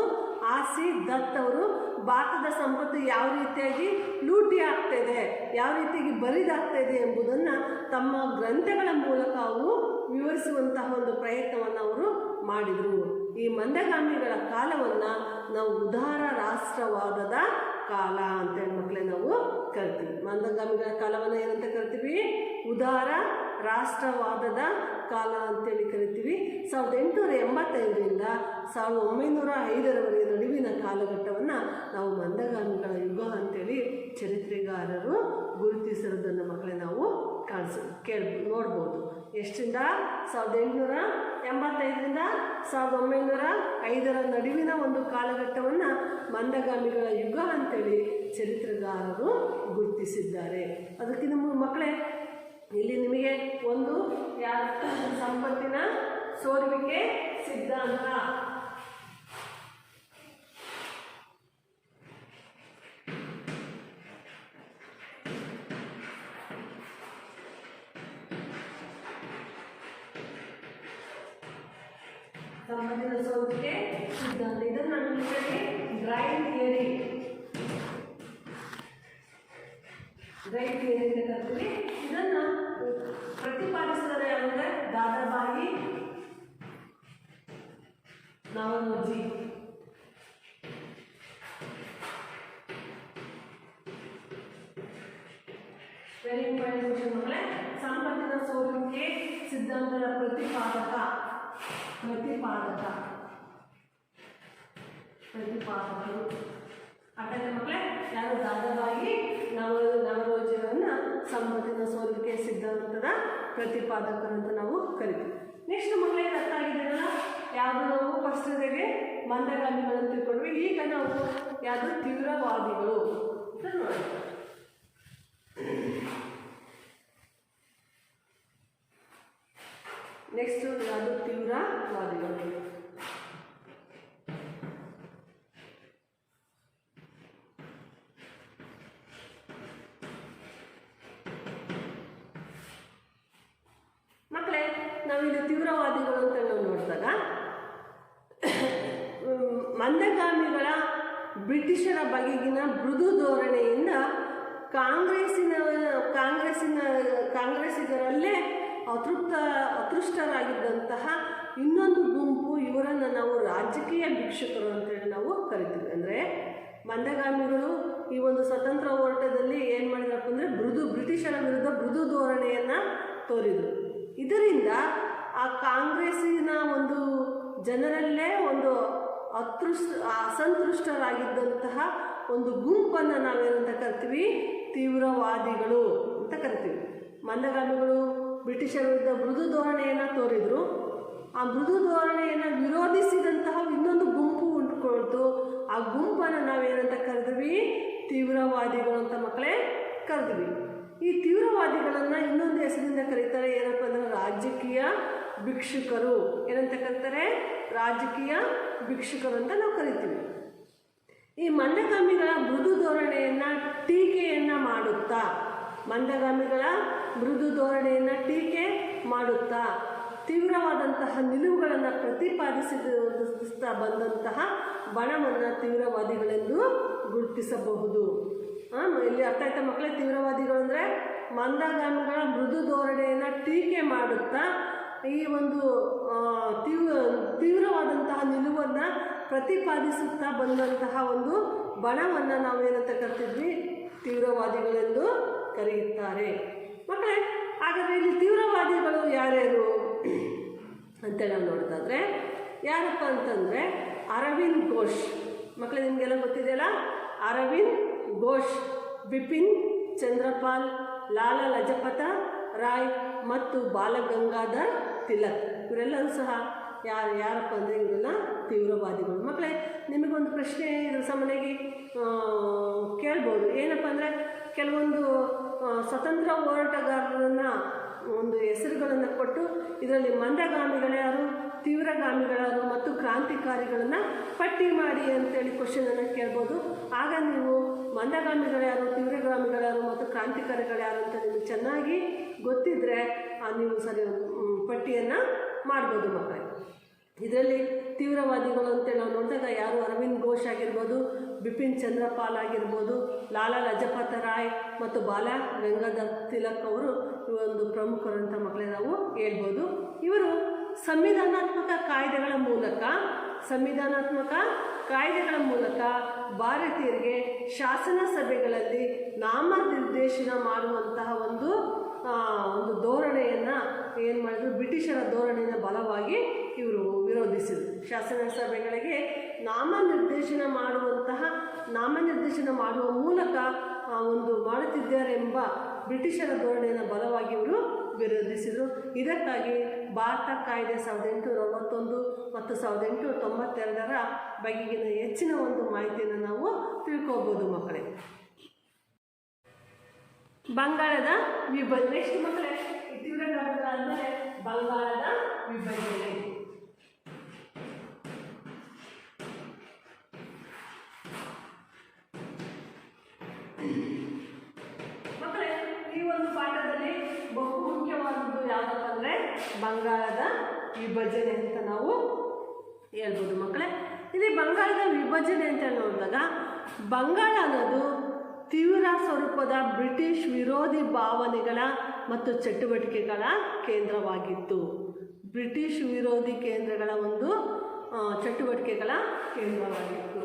ಆರ್.ಸಿ. ದತ್ ಅವರು ಭಾರತದ ಸಂಪತ್ತು ಯಾವ ರೀತಿಯಾಗಿ ಲೂಟಿ ಆಗ್ತಾಯಿದೆ, ಯಾವ ರೀತಿಯಾಗಿ ಬರಿದಾಗ್ತಾಯಿದೆ ಎಂಬುದನ್ನು ತಮ್ಮ ಗ್ರಂಥಗಳ ಮೂಲಕ ಅವರು ವಿವರಿಸುವಂತಹ ಒಂದು ಪ್ರಯತ್ನವನ್ನು ಅವರು ಮಾಡಿದರು. ಈ ಮಂದಗಾಮಿಗಳ ಕಾಲವನ್ನು ನಾವು ಉದಾರ ರಾಷ್ಟ್ರವಾದದ ಕಾಲ ಅಂತೇಳಿ ಮಕ್ಕಳೇ ನಾವು ಕರಿತೀವಿ. ಮಂದಗಾಮಿಗಳ ಕಾಲವನ್ನು ಏನಂತ ಕರಿತೀವಿ? ಉದಾರ ರಾಷ್ಟ್ರವಾದದ ಕಾಲ ಅಂತೇಳಿ ಕರಿತೀವಿ. 1885ರಿಂದ 1905ರವರೆಗೆ ನಡುವಿನ ಕಾಲಘಟ್ಟವನ್ನು ನಾವು ಮಂದಗಾಮಿಗಳ ಯುಗ ಅಂತೇಳಿ ಚರಿತ್ರೆಗಾರರು ಗುರುತಿಸಿರೋದನ್ನು ಮಕ್ಕಳೇ ನಾವು ನೋಡ್ಬೋದು. ಎಷ್ಟರಿಂದ? 1885ರಿಂದ 1905ರ ನಡುವಿನ ಒಂದು ಕಾಲಘಟ್ಟವನ್ನು ಮಂದಗಾಮಿಗಳ ಯುಗ ಅಂತೇಳಿ ಚರಿತ್ರೆಗಾರರು ಗುರುತಿಸಿದ್ದಾರೆ. ಅದಕ್ಕೆ ನಮ್ಮ ಮಕ್ಕಳೇ ಇಲ್ಲಿ ನಿಮಗೆ ಒಂದು ಸಂಪತ್ತಿನ ಸೋರುವಿಕೆ ಸಿದ್ಧಾಂತ, ಸಂಪತ್ತಿನ ಸೋರುವಿಕೆ ಸಿದ್ಧಾಂತ, ಇದನ್ನು ನಾನು ನಿಮಗೆ ಡ್ರಾಯಿಂಗ್ ಥಿಯರಿ ಅಂತ ಕರಿತೀವಿ. ಇದನ್ನು ಪ್ರತಿಪಾದಿಸಿದರೆ ಅಂದರೆ Dadabhai Naoroji. Very important question ಮಕ್ಕಳೇ. ಸಂಪತ್ತಿನ ಸೋರುವಿಕೆ ಸಿದ್ಧಾಂತದ ಪ್ರತಿಪಾದಕರು ಅರ್ಥಾತ್ ಮಕ್ಕಳೇ ಯಾರು? ದಾದಾಬಾಯಿ ನವರೋಜಿಯವರನ್ನು ಸಂಪತ್ತಿನ ಸೋರುವಿಕೆ ಸಿದ್ಧಾಂತದ ಪ್ರತಿಪಾದಕರು ಅಂತ ನಾವು ಕರಿತೀವಿ. ನೆಕ್ಸ್ಟ್ ಮಕ್ಕಳೇ ಅರ್ಥ ಆಗಿದೆಯಲ್ಲ, ಯಾವುದು ನಾವು ಮಂದಗಾಮಿಗಳು ಅಂತ ತಿಳ್ಕೊಂಡ್ವಿ. ಈಗ ನಾವು ಯಾವುದು ತೀವ್ರವಾದಿಗಳು ಅಂತ ನೋಡಿ. ನೆಕ್ಸ್ಟ್ ಯಾವುದು ತೀವ್ರವಾದಿಗಳು. ಮಕ್ಕಳೇ, ನಾವಿಲ್ಲಿ ತೀವ್ರವಾದಿಗಳು ಅಂತ ನಾವು ನೋಡಿದಾಗ ಮಂದಗಾಮಿಗಳ ಬ್ರಿಟಿಷರ ಬಗೆಗಿನ ಮೃದು ಧೋರಣೆಯಿಂದ ಕಾಂಗ್ರೆಸ್ಸಿಗರಲ್ಲೇ ಅತೃಷ್ಟರಾಗಿದ್ದಂತಹ ಇನ್ನೊಂದು ಗುಂಪು, ಇವರನ್ನು ನಾವು ರಾಜಕೀಯ ಭಿಕ್ಷುಕರು ಅಂತೇಳಿ ನಾವು ಕರಿತೀವಿ. ಅಂದರೆ ಮಂದಗಾಮಿಗಳು ಈ ಒಂದು ಸ್ವತಂತ್ರ ಹೋರಾಟದಲ್ಲಿ ಏನು ಮಾಡಿದ್ರಪ್ಪ ಅಂದರೆ ಬ್ರಿಟಿಷರ ವಿರುದ್ಧ ಮೃದು ಧೋರಣೆಯನ್ನು ತೋರಿದರು. ಇದರಿಂದ ಆ ಕಾಂಗ್ರೆಸ್ಸಿನ ಒಂದು ಜನರಲ್ಲೇ ಒಂದು ಅಸಂತುಷ್ಟರಾಗಿದ್ದಂತಹ ಒಂದು ಗುಂಪನ್ನು ನಾವೇನಂತ ಕರಿತೀವಿ, ತೀವ್ರವಾದಿಗಳು ಅಂತ ಕರಿತೀವಿ. ಮಂದಗಾಮಿಗಳು ಬ್ರಿಟಿಷರ ವಿರುದ್ಧ ಮೃದು ಧೋರಣೆಯನ್ನು ತೋರಿದರು. ಆ ಮೃದು ಧೋರಣೆಯನ್ನು ವಿರೋಧಿಸಿದಂತಹ ಇನ್ನೊಂದು ಗುಂಪು ಉಂಟುಕೊಳ್ತು. ಆ ಗುಂಪನ್ನು ನಾವೇನಂತ ಕರೆದ್ವಿ, ತೀವ್ರವಾದಿಗಳು ಅಂತ ಮಕ್ಕಳೇ ಕರೆದ್ವಿ. ಈ ತೀವ್ರವಾದಿಗಳನ್ನು ಇನ್ನೊಂದು ಹೆಸರಿಂದ ಕರೀತಾರೆ, ಏನಪ್ಪ ಅಂದರೆ ರಾಜಕೀಯ ಭಿಕ್ಷುಕರು. ಏನಂತ ಕರೀತಾರೆ, ರಾಜಕೀಯ ಭಿಕ್ಷುಕರು ಅಂತ ನಾವು ಕರಿತೀವಿ. ಈ ಮಂದಗಾಮಿಗಳ ಮೃದು ಧೋರಣೆಯನ್ನು ಟೀಕೆಯನ್ನು ಮಾಡುತ್ತಾ ಟೀಕೆ ಮಾಡುತ್ತಾ ತೀವ್ರವಾದಂತಹ ನಿಲುವುಗಳನ್ನು ಪ್ರತಿಪಾದಿಸುತ್ತಾ ಬಂದಂತಹ ಬಣವನ್ನು ತೀವ್ರವಾದಿಗಳೆಂದು ಗುರುತಿಸಬಹುದು. ಇಲ್ಲಿ ಅರ್ಥ ಆಯ್ತಾ ಮಕ್ಕಳೇ? ತೀವ್ರವಾದಿಗಳು ಅಂದರೆ ಮಂದಗಾಮಿಗಳ ಮೃದು ಧೋರಣೆಯನ್ನು ಟೀಕೆ ಮಾಡುತ್ತಾ ಈ ಒಂದು ತೀವ್ರವಾದಂತಹ ನಿಲುವನ್ನು ಪ್ರತಿಪಾದಿಸುತ್ತಾ ಬಂದಂತಹ ಒಂದು ಬಣವನ್ನು ನಾವೇನಂತ ಕರಿತಿದ್ವಿ, ತೀವ್ರವಾದಿಗಳೆಂದು ಕರೆಯುತ್ತಾರೆ. ಮಕ್ಕಳೇ, ಹಾಗಾದರೆ ಇಲ್ಲಿ ತೀವ್ರವಾದಿಗಳು ಯಾರ್ಯಾರು ಅಂತೇಳಿ ನಾವು ನೋಡೋದಾದರೆ ಯಾರಪ್ಪ ಅಂತಂದರೆ ಅರವಿಂದ್ ಘೋಷ್. ಮಕ್ಕಳೇ, ನಿಮಗೆಲ್ಲ ಗೊತ್ತಿದೆಯಲ್ಲ, ಅರವಿಂದ್ ಘೋಷ್, ಬಿಪಿನ್ ಚಂದ್ರಪಾಲ್, ಲಾಲಾ ಲಜಪತ ರಾಯ್ ಮತ್ತು ಬಾಲಗಂಗಾಧರ್ ತಿಲಕ್, ಇವರೆಲ್ಲರೂ ಸಹ ಯಾರಪ್ಪ ಅಂದರೆ ಇವರೆಲ್ಲ ತೀವ್ರವಾದಿಗಳು. ಮಕ್ಕಳೇ, ನಿಮಗೊಂದು ಪ್ರಶ್ನೆ ಇದ್ರ ಸಾಮಾನ್ಯವಾಗಿ ಕೇಳ್ಬೋದು. ಏನಪ್ಪ ಅಂದರೆ ಕೆಲವೊಂದು ಸ್ವತಂತ್ರ ಹೋರಾಟಗಾರರನ್ನು ಒಂದು ಹೆಸರುಗಳನ್ನು ಕೊಟ್ಟು ಇದರಲ್ಲಿ ಮಂದಗಾಮಿಗಳ್ಯಾರು, ತೀವ್ರಗಾಮಿಗಳಾರು ಮತ್ತು ಕ್ರಾಂತಿಕಾರಿಗಳನ್ನು ಪಟ್ಟಿ ಮಾಡಿ ಅಂತೇಳಿ ಕ್ವಶನನ್ನು ಕೇಳ್ಬೋದು. ಆಗ ನೀವು ಮಂದಗಾಮಿಗಳ್ಯಾರು, ತೀವ್ರಗಾಮಿಗಳ್ಯಾರು ಮತ್ತು ಕ್ರಾಂತಿಕಾರಿಗಳ್ಯಾರು ಅಂತ ನಿಮಗೆ ಚೆನ್ನಾಗಿ ಗೊತ್ತಿದ್ದರೆ ನೀವು ಸರಿ ಪಟ್ಟಿಯನ್ನು ಮಾಡ್ಬೋದು ಮಕ್ಕಳೇ. ಇದರಲ್ಲಿ ತೀವ್ರವಾದಿಗಳು ಅಂತೇಳಿ ನಾವು ನೋಡಿದಾಗ ಯಾರು, ಅರವಿಂದ್ ಘೋಷ್ ಆಗಿರ್ಬೋದು, ಬಿಪಿನ್ ಚಂದ್ರಪಾಲ್ ಆಗಿರ್ಬೋದು, ಲಾಲಾ ಲಜಪತ ರಾಯ್ ಮತ್ತು ಬಾಲ ಗಂಗಾಧರ್ ತಿಲಕ್ ಅವರು ಒಂದು ಪ್ರಮುಖರಂಥ ಮಕ್ಕಳೇ ನಾವು ಹೇಳ್ಬೋದು. ಇವರು ಸಂವಿಧಾನಾತ್ಮಕ ಕಾಯ್ದೆಗಳ ಮೂಲಕ ಭಾರತೀಯರಿಗೆ ಶಾಸನ ಸಭೆಗಳಲ್ಲಿ ನಾಮನಿರ್ದೇಶನ ಮಾಡುವಂತಹ ಒಂದು ಧೋರಣೆಯನ್ನು ಏನು ಮಾಡಿದ್ರು, ಬ್ರಿಟಿಷರ ಧೋರಣೆಯನ್ನು ಬಲವಾಗಿ ಇವರು ವಿರೋಧಿಸಿದರು. ಶಾಸನ ಸಭೆಗಳಿಗೆ ನಾಮನಿರ್ದೇಶನ ಮಾಡುವ ಮೂಲಕ ಒಂದು ಮಾಡುತ್ತಿದ್ದಾರೆಂಬ ಬ್ರಿಟಿಷರ ಧೋರಣೆಯನ್ನು ಬಲವಾಗಿ ಇವರು ವಿರೋಧಿಸಿದರು. ಇದಕ್ಕಾಗಿ ಭಾರತ ಕಾಯ್ದೆ 1841 ಮತ್ತು 1892 ಬಗೆಗಿನ ಹೆಚ್ಚಿನ ಒಂದು ಮಾಹಿತಿಯನ್ನು ನಾವು ತಿಳ್ಕೊಬೋದು ಮಕ್ಕಳೇ. ಬಂಗಾಳದ ವಿಭಜನೆ. ನೆಕ್ಸ್ಟ್ ಮಕ್ಕಳೇ, ತೀವ್ರಗಾಮಿಗಳಾದಮೇಲೆ ಬಂಗಾಳದ ವಿಭಜನೆ. ಮಕ್ಕಳೇ, ಈ ಒಂದು ಪಾಠದಲ್ಲಿ ಬಹು ಮುಖ್ಯವಾದದ್ದು ಯಾವುದಪ್ಪ ಅಂದರೆ ಬಂಗಾಳದ ವಿಭಜನೆ ಅಂತ ನಾವು ಹೇಳ್ಬೋದು ಮಕ್ಕಳೇ. ಇಲ್ಲಿ ಬಂಗಾಳದ ವಿಭಜನೆ ಅಂತ ನೋಡಿದಾಗ ಬಂಗಾಳ ಅನ್ನೋದು ತೀವ್ರ ಸ್ವರೂಪದ ಬ್ರಿಟಿಷ್ ವಿರೋಧಿ ಭಾವನೆಗಳ ಮತ್ತು ಚಟುವಟಿಕೆಗಳ ಕೇಂದ್ರವಾಗಿತ್ತು. ಬ್ರಿಟಿಷ್ ವಿರೋಧಿ ಕೇಂದ್ರಗಳ ಒಂದು ಚಟುವಟಿಕೆಗಳ ಕೇಂದ್ರವಾಗಿತ್ತು.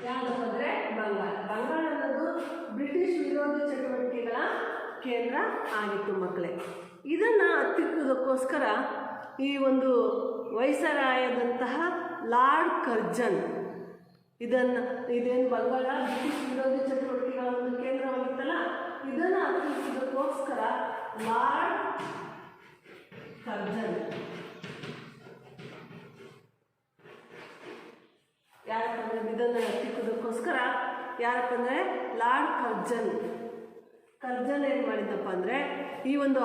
ಯಾವುದಪ್ಪ ಅಂದರೆ ಬಂಗಾಳ ಅನ್ನೋದು ಬ್ರಿಟಿಷ್ ವಿರೋಧಿ ಚಟುವಟಿಕೆಗಳ ಕೇಂದ್ರ ಆಗಿತ್ತು ಮಕ್ಕಳೇ. ಇದನ್ನು ಹತ್ತಿಕ್ಕುವುದಕ್ಕೋಸ್ಕರ ಈ ಒಂದು ವೈಸರಾಯದಂತಹ ಲಾರ್ಡ್ ಕರ್ಜನ್ ಇದೇನು ಬಂಗಾಳ ಬ್ರಿಟಿಷ್ ವಿರೋಧಿ ಚಟುವಟಿಕೆಗಳ ಒಂದು ಕೇಂದ್ರವಾಗಿತ್ತಲ್ಲ, ಇದನ್ನು ಹತ್ತಿಕ್ಕುವುದಕ್ಕೋಸ್ಕರ ಲಾರ್ಡ್ ಕರ್ಜನ್ ಯಾರಪ್ಪ ಅಂದರೆ ಇದನ್ನು ಹತ್ತಿಕ್ಕುವುದಕ್ಕೋಸ್ಕರ ಯಾರಪ್ಪ ಅಂದರೆ ಲಾರ್ಡ್ ಕರ್ಜನ್ ಏನು ಮಾಡಿದ್ದಪ್ಪ ಅಂದರೆ ಈ ಒಂದು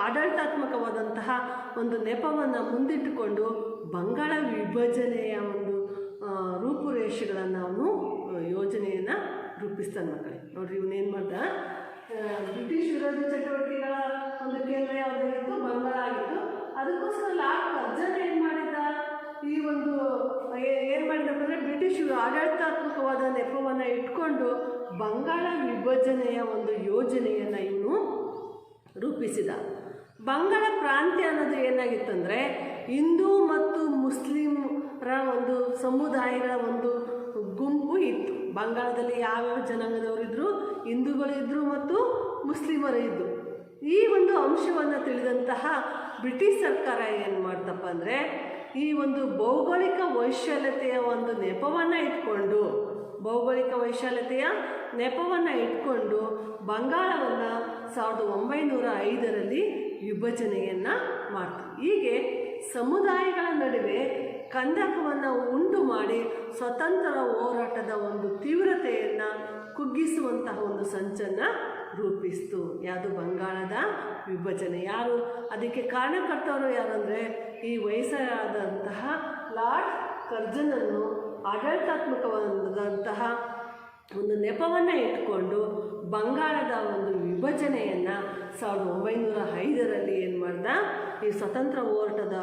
ಆಡಳಿತಾತ್ಮಕವಾದಂತಹ ಒಂದು ನೆಪವನ್ನು ಮುಂದಿಟ್ಟುಕೊಂಡು ಬಂಗಾಳ ವಿಭಜನೆಯ ಒಂದು ರೂಪುರೇಷೆಗಳನ್ನು ಅವನು ಯೋಜನೆಯನ್ನು ರೂಪಿಸ್ತಾನೆ ಮಕ್ಕಳೇ. ನೋಡ್ರಿ, ಇವನೇನು ಮಾಡ್ದ, ಬ್ರಿಟಿಷ್ ವಿರೋಧಿ ಚಟುವಟಿಕೆಗಳ ಒಂದು ಕೇಂದ್ರ ಯಾವುದಾಗಿತ್ತು, ಬಂಗಾಳ ಆಗಿತ್ತು. ಅದಕ್ಕೋಸ್ಕರ ಲಾರ್ಡ್ ಕರ್ಜನ್ ಏನು ಮಾಡಿದ್ದ, ಈ ಒಂದು ಏನು ಮಾಡಿದಪ್ಪ ಅಂದರೆ ಬ್ರಿಟಿಷ್ ಆಡಳಿತಾತ್ಮಕವಾದ ನೆಪವನ್ನು ಇಟ್ಕೊಂಡು ಬಂಗಾಳ ವಿಭಜನೆಯ ಒಂದು ಯೋಜನೆಯನ್ನು ಇವನು ರೂಪಿಸಿದ. ಬಂಗಾಳ ಪ್ರಾಂತ್ಯ ಅನ್ನೋದು ಏನಾಗಿತ್ತಂದರೆ ಹಿಂದೂ ಮತ್ತು ಮುಸ್ಲಿಮರ ಒಂದು ಸಮುದಾಯಗಳ ಒಂದು ಗುಂಪು ಇತ್ತು. ಬಂಗಾಳದಲ್ಲಿ ಯಾವ್ಯಾವ ಜನಾಂಗದವರಿದ್ದರು, ಹಿಂದೂಗಳಿದ್ದರು ಮತ್ತು ಮುಸ್ಲಿಮರು ಇದ್ದರು. ಈ ಒಂದು ಅಂಶವನ್ನು ತಿಳಿದಂತಹ ಬ್ರಿಟಿಷ್ ಸರ್ಕಾರ ಏನು ಮಾಡ್ತಪ್ಪ ಅಂದರೆ ಈ ಒಂದು ಭೌಗೋಳಿಕ ವೈಶಾಲ್ಯತೆಯ ಒಂದು ನೆಪವನ್ನು ಇಟ್ಕೊಂಡು ಬಂಗಾಳವನ್ನು 1905ರಲ್ಲಿ ವಿಭಜನೆಯನ್ನು ಮಾಡ್ತಾರೆ. ಹೀಗೆ ಸಮುದಾಯಗಳ ನಡುವೆ ಕಂದಕವನ್ನು ಉಂಟು ಮಾಡಿ ಸ್ವತಂತ್ರ ಹೋರಾಟದ ಒಂದು ತೀವ್ರತೆಯನ್ನು ಕುಗ್ಗಿಸುವಂತಹ ಒಂದು ಸಂಚನ್ನು ರೂಪಿಸ್ತು. ಯಾವುದು ಬಂಗಾಳದ ವಿಭಜನೆ. ಯಾರು ಅದಕ್ಕೆ ಕಾರಣಕರ್ತವರು ಯಾರಂದರೆ ಈ ವಯಸ್ಸಾದಂತಹ ಲಾರ್ಡ್ ಕರ್ಜನನ್ನು ಆಡಳಿತಾತ್ಮಕವಾದಂತಹ ಒಂದು ನೆಪವನ್ನು ಇಟ್ಕೊಂಡು ಬಂಗಾಳದ ಒಂದು ವಿಭಜನೆಯನ್ನು 1905ರಲ್ಲಿ ಏನು ಮಾಡ್ದ, ಈ ಸ್ವತಂತ್ರ ಹೋರಾಟದ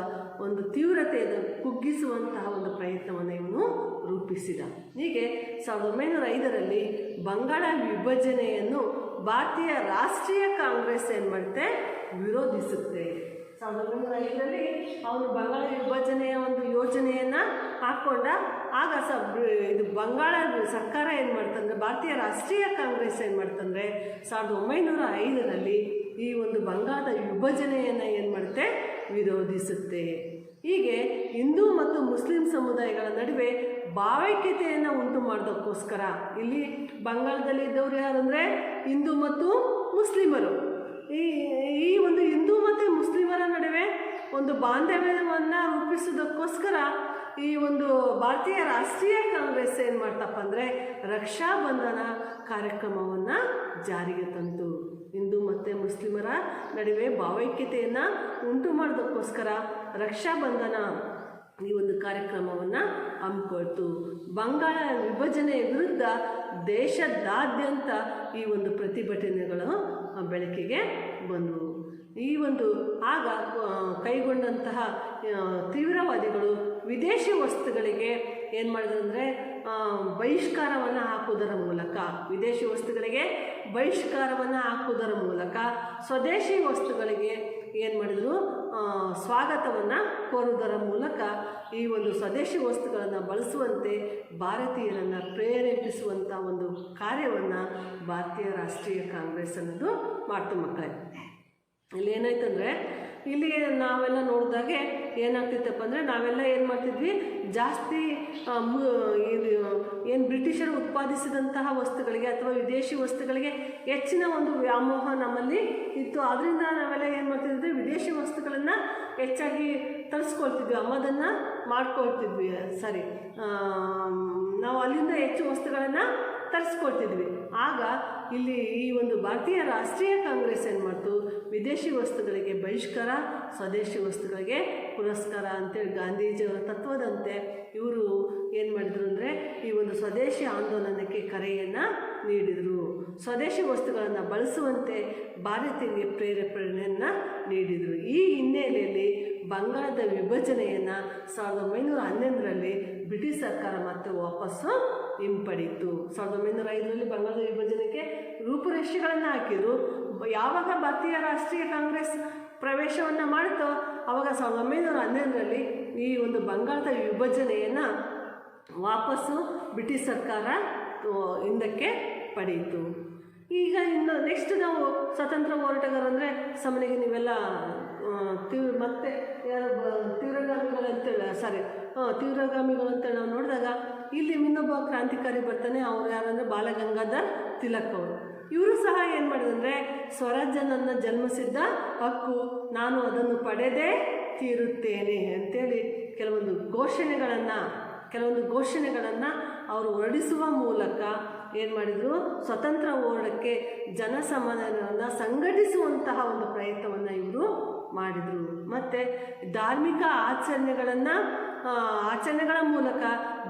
ಒಂದು ತೀವ್ರತೆಯನ್ನು ಕುಗ್ಗಿಸುವಂತಹ ಒಂದು ಪ್ರಯತ್ನವನ್ನು ಇವನು ರೂಪಿಸಿದ. ಹೀಗೆ 1905ರಲ್ಲಿ ಬಂಗಾಳ ವಿಭಜನೆಯನ್ನು ಭಾರತೀಯ ರಾಷ್ಟ್ರೀಯ ಕಾಂಗ್ರೆಸ್ ಏನು ಮಾಡುತ್ತೆ, ವಿರೋಧಿಸುತ್ತೆ. 1905ರಲ್ಲಿ ಅವನು ಬಂಗಾಳ ವಿಭಜನೆಯ ಒಂದು ಯೋಜನೆಯನ್ನು ಹಾಕ್ಕೊಂಡ. ಆಗ ಇದು ಬಂಗಾಳ ಸರ್ಕಾರ ಏನು ಮಾಡ್ತಂದರೆ, ಭಾರತೀಯ ರಾಷ್ಟ್ರೀಯ ಕಾಂಗ್ರೆಸ್ ಏನು ಮಾಡ್ತಂದರೆ 1905ರಲ್ಲಿ ಈ ಒಂದು ಬಂಗಾಳದ ವಿಭಜನೆಯನ್ನು ಏನು ಮಾಡುತ್ತೆ, ವಿರೋಧಿಸುತ್ತೆ. ಹೀಗೆ ಹಿಂದೂ ಮತ್ತು ಮುಸ್ಲಿಂ ಸಮುದಾಯಗಳ ನಡುವೆ ಭಾವೈಕ್ಯತೆಯನ್ನು ಉಂಟು ಮಾಡೋದಕ್ಕೋಸ್ಕರ ಇಲ್ಲಿ ಬಂಗಾಳದಲ್ಲಿ ಇದ್ದವರು ಯಾರಂದರೆ ಹಿಂದೂ ಮತ್ತು ಮುಸ್ಲಿಮರು. ಈ ಒಂದು ಹಿಂದೂ ಮತ್ತು ಮುಸ್ಲಿಮರ ನಡುವೆ ಒಂದು ಬಾಂಧವ್ಯವನ್ನು ರೂಪಿಸೋದಕ್ಕೋಸ್ಕರ ಈ ಒಂದು ಭಾರತೀಯ ರಾಷ್ಟ್ರೀಯ ಕಾಂಗ್ರೆಸ್ ಏನು ಮಾಡ್ತಪ್ಪ ಅಂದರೆ ರಕ್ಷಾಬಂಧನ ಕಾರ್ಯಕ್ರಮವನ್ನು ಜಾರಿಗೆ ತಂತು. ಹಿಂದೂ ಮತ್ತು ಮುಸ್ಲಿಮರ ನಡುವೆ ಭಾವೈಕ್ಯತೆಯನ್ನು ಉಂಟು ಮಾಡೋದಕ್ಕೋಸ್ಕರ ರಕ್ಷಾಬಂಧನ ಈ ಒಂದು ಕಾರ್ಯಕ್ರಮವನ್ನು ಹಮ್ಮಿಕೊಳ್ತು. ಬಂಗಾಳ ವಿಭಜನೆಯ ವಿರುದ್ಧ ದೇಶದಾದ್ಯಂತ ಈ ಒಂದು ಪ್ರತಿಭಟನೆಗಳು ಬೆಳಕಿಗೆ ಬಂದವು. ಈ ಒಂದು ಆಗ ಕೈಗೊಂಡಂತಹ ತೀವ್ರವಾದಿಗಳು ವಿದೇಶಿ ವಸ್ತುಗಳಿಗೆ ಏನು ಮಾಡಿದ್ರು ಅಂದರೆ ಬಹಿಷ್ಕಾರವನ್ನು ಹಾಕುವುದರ ಮೂಲಕ ಸ್ವದೇಶಿ ವಸ್ತುಗಳಿಗೆ ಏನು ಮಾಡಿದರು, ಸ್ವಾಗತವನ್ನು ಕೋರುವುದರ ಮೂಲಕ ಈ ಒಂದು ಸ್ವದೇಶಿ ವಸ್ತುಗಳನ್ನು ಬಳಸುವಂತೆ ಭಾರತೀಯರನ್ನು ಪ್ರೇರೇಪಿಸುವಂಥ ಒಂದು ಕಾರ್ಯವನ್ನು ಭಾರತೀಯ ರಾಷ್ಟ್ರೀಯ ಕಾಂಗ್ರೆಸ್ ಅನ್ನೋದು ಮಾಡ್ತು ಮಕ್ಕಳೇ. ಇಲ್ಲಿ ಏನಾಯ್ತಂದರೆ ಇಲ್ಲಿ ನಾವೆಲ್ಲ ನೋಡಿದಾಗೆ ಏನಾಗ್ತಿತ್ತಪ್ಪ ಅಂದರೆ ನಾವೆಲ್ಲ ಏನು ಮಾಡ್ತಿದ್ವಿ, ಜಾಸ್ತಿ ಏನು ಬ್ರಿಟಿಷರು ಉತ್ಪಾದಿಸಿದಂತಹ ವಸ್ತುಗಳಿಗೆ ಅಥವಾ ವಿದೇಶಿ ವಸ್ತುಗಳಿಗೆ ಹೆಚ್ಚಿನ ಒಂದು ವ್ಯಾಮೋಹ ನಮ್ಮಲ್ಲಿ ಇತ್ತು. ಆದ್ದರಿಂದ ನಾವೆಲ್ಲ ಏನು ಮಾಡ್ತಿದ್ವಿ, ವಿದೇಶಿ ವಸ್ತುಗಳನ್ನು ಹೆಚ್ಚಾಗಿ ತರಿಸ್ಕೊಳ್ತಿದ್ವಿ, ಆಮದನ್ನು ಮಾಡ್ಕೊಳ್ತಿದ್ವಿ. ಸರಿ, ನಾವು ಅಲ್ಲಿಂದ ಹೆಚ್ಚು ವಸ್ತುಗಳನ್ನು ತರಿಸ್ಕೊಳ್ತಿದ್ವಿ. ಆಗ ಇಲ್ಲಿ ಈ ಒಂದು ಭಾರತೀಯ ರಾಷ್ಟ್ರೀಯ ಕಾಂಗ್ರೆಸ್ ಏನು ಮಾಡ್ತು, ವಿದೇಶಿ ವಸ್ತುಗಳಿಗೆ ಬಹಿಷ್ಕಾರ, ಸ್ವದೇಶಿ ವಸ್ತುಗಳಿಗೆ ಪುರಸ್ಕಾರ ಅಂತೇಳಿ ಗಾಂಧೀಜಿಯವರ ತತ್ವದಂತೆ ಇವರು ಏನು ಮಾಡಿದರು ಅಂದರೆ ಈ ಒಂದು ಸ್ವದೇಶಿ ಆಂದೋಲನಕ್ಕೆ ಕರೆಯನ್ನು ನೀಡಿದರು. ಸ್ವದೇಶಿ ವಸ್ತುಗಳನ್ನು ಬಳಸುವಂತೆ ಭಾರತೀಯರಿಗೆ ಪ್ರೇರೇಪಣೆಯನ್ನು ನೀಡಿದರು. ಈ ಹಿನ್ನೆಲೆಯಲ್ಲಿ ಬಂಗಾಳದ ವಿಭಜನೆಯನ್ನು 1911ರಲ್ಲಿ ಬ್ರಿಟಿಷ್ ಸರ್ಕಾರ ಮತ್ತೆ ವಾಪಸ್ಸು ಹಿಂಪಡೀತು. 1905ರಲ್ಲಿ ಬಂಗಾಳದ ವಿಭಜನೆಗೆ ರೂಪುರೇಷೆಗಳನ್ನು ಹಾಕಿದರು. ಯಾವಾಗ ಭಾರತೀಯ ರಾಷ್ಟ್ರೀಯ ಕಾಂಗ್ರೆಸ್ ಪ್ರವೇಶವನ್ನು ಮಾಡುತ್ತೋ ಆವಾಗ 1911ರಲ್ಲಿ ಈ ಒಂದು ಬಂಗಾಳದ ವಿಭಜನೆಯನ್ನು ವಾಪಸ್ಸು ಬ್ರಿಟಿಷ್ ಸರ್ಕಾರ ಹಿಂದಕ್ಕೆ ಪಡೆಯಿತು. ಈಗ ಇನ್ನು ನೆಕ್ಸ್ಟ್ ನಾವು ಸ್ವತಂತ್ರ ಹೋರಾಟಗಾರ ಅಂದರೆ ಸಾಮಾನ್ಯವಾಗಿ ನೀವೆಲ್ಲ ಮತ್ತೆ ಯಾರು ತೀವ್ರಗಾಮಿಗಳು ಅಂತೇಳಿ ನಾವು ನೋಡಿದಾಗ ಇಲ್ಲಿ ಇನ್ನೊಬ್ಬ ಕ್ರಾಂತಿಕಾರಿ ಬರ್ತಾನೆ. ಅವ್ರು ಯಾರಂದರೆ ಬಾಲಗಂಗಾಧರ್ ತಿಲಕ್ ಅವರು. ಇವರು ಸಹ ಏನು ಮಾಡಿದಂದರೆ ಸ್ವರಾಜ್ಯ ನನ್ನ ಜನ್ಮಸಿದ್ಧ ಹಕ್ಕು, ನಾನು ಅದನ್ನು ಪಡೆದೇ ತೀರುತ್ತೇನೆ ಅಂತೇಳಿ ಕೆಲವೊಂದು ಘೋಷಣೆಗಳನ್ನು ಅವರು ಹೊರಡಿಸುವ ಮೂಲಕ ಏನು ಮಾಡಿದರು, ಸ್ವತಂತ್ರ ಹೋರಾಟಕ್ಕೆ ಜನಸಾಮಾನ್ಯರನ್ನು ಸಂಘಟಿಸುವಂತಹ ಒಂದು ಪ್ರಯತ್ನವನ್ನು ಇವರು ಮಾಡಿದರು. ಮತ್ತು ಧಾರ್ಮಿಕ ಆಚರಣೆಗಳ ಮೂಲಕ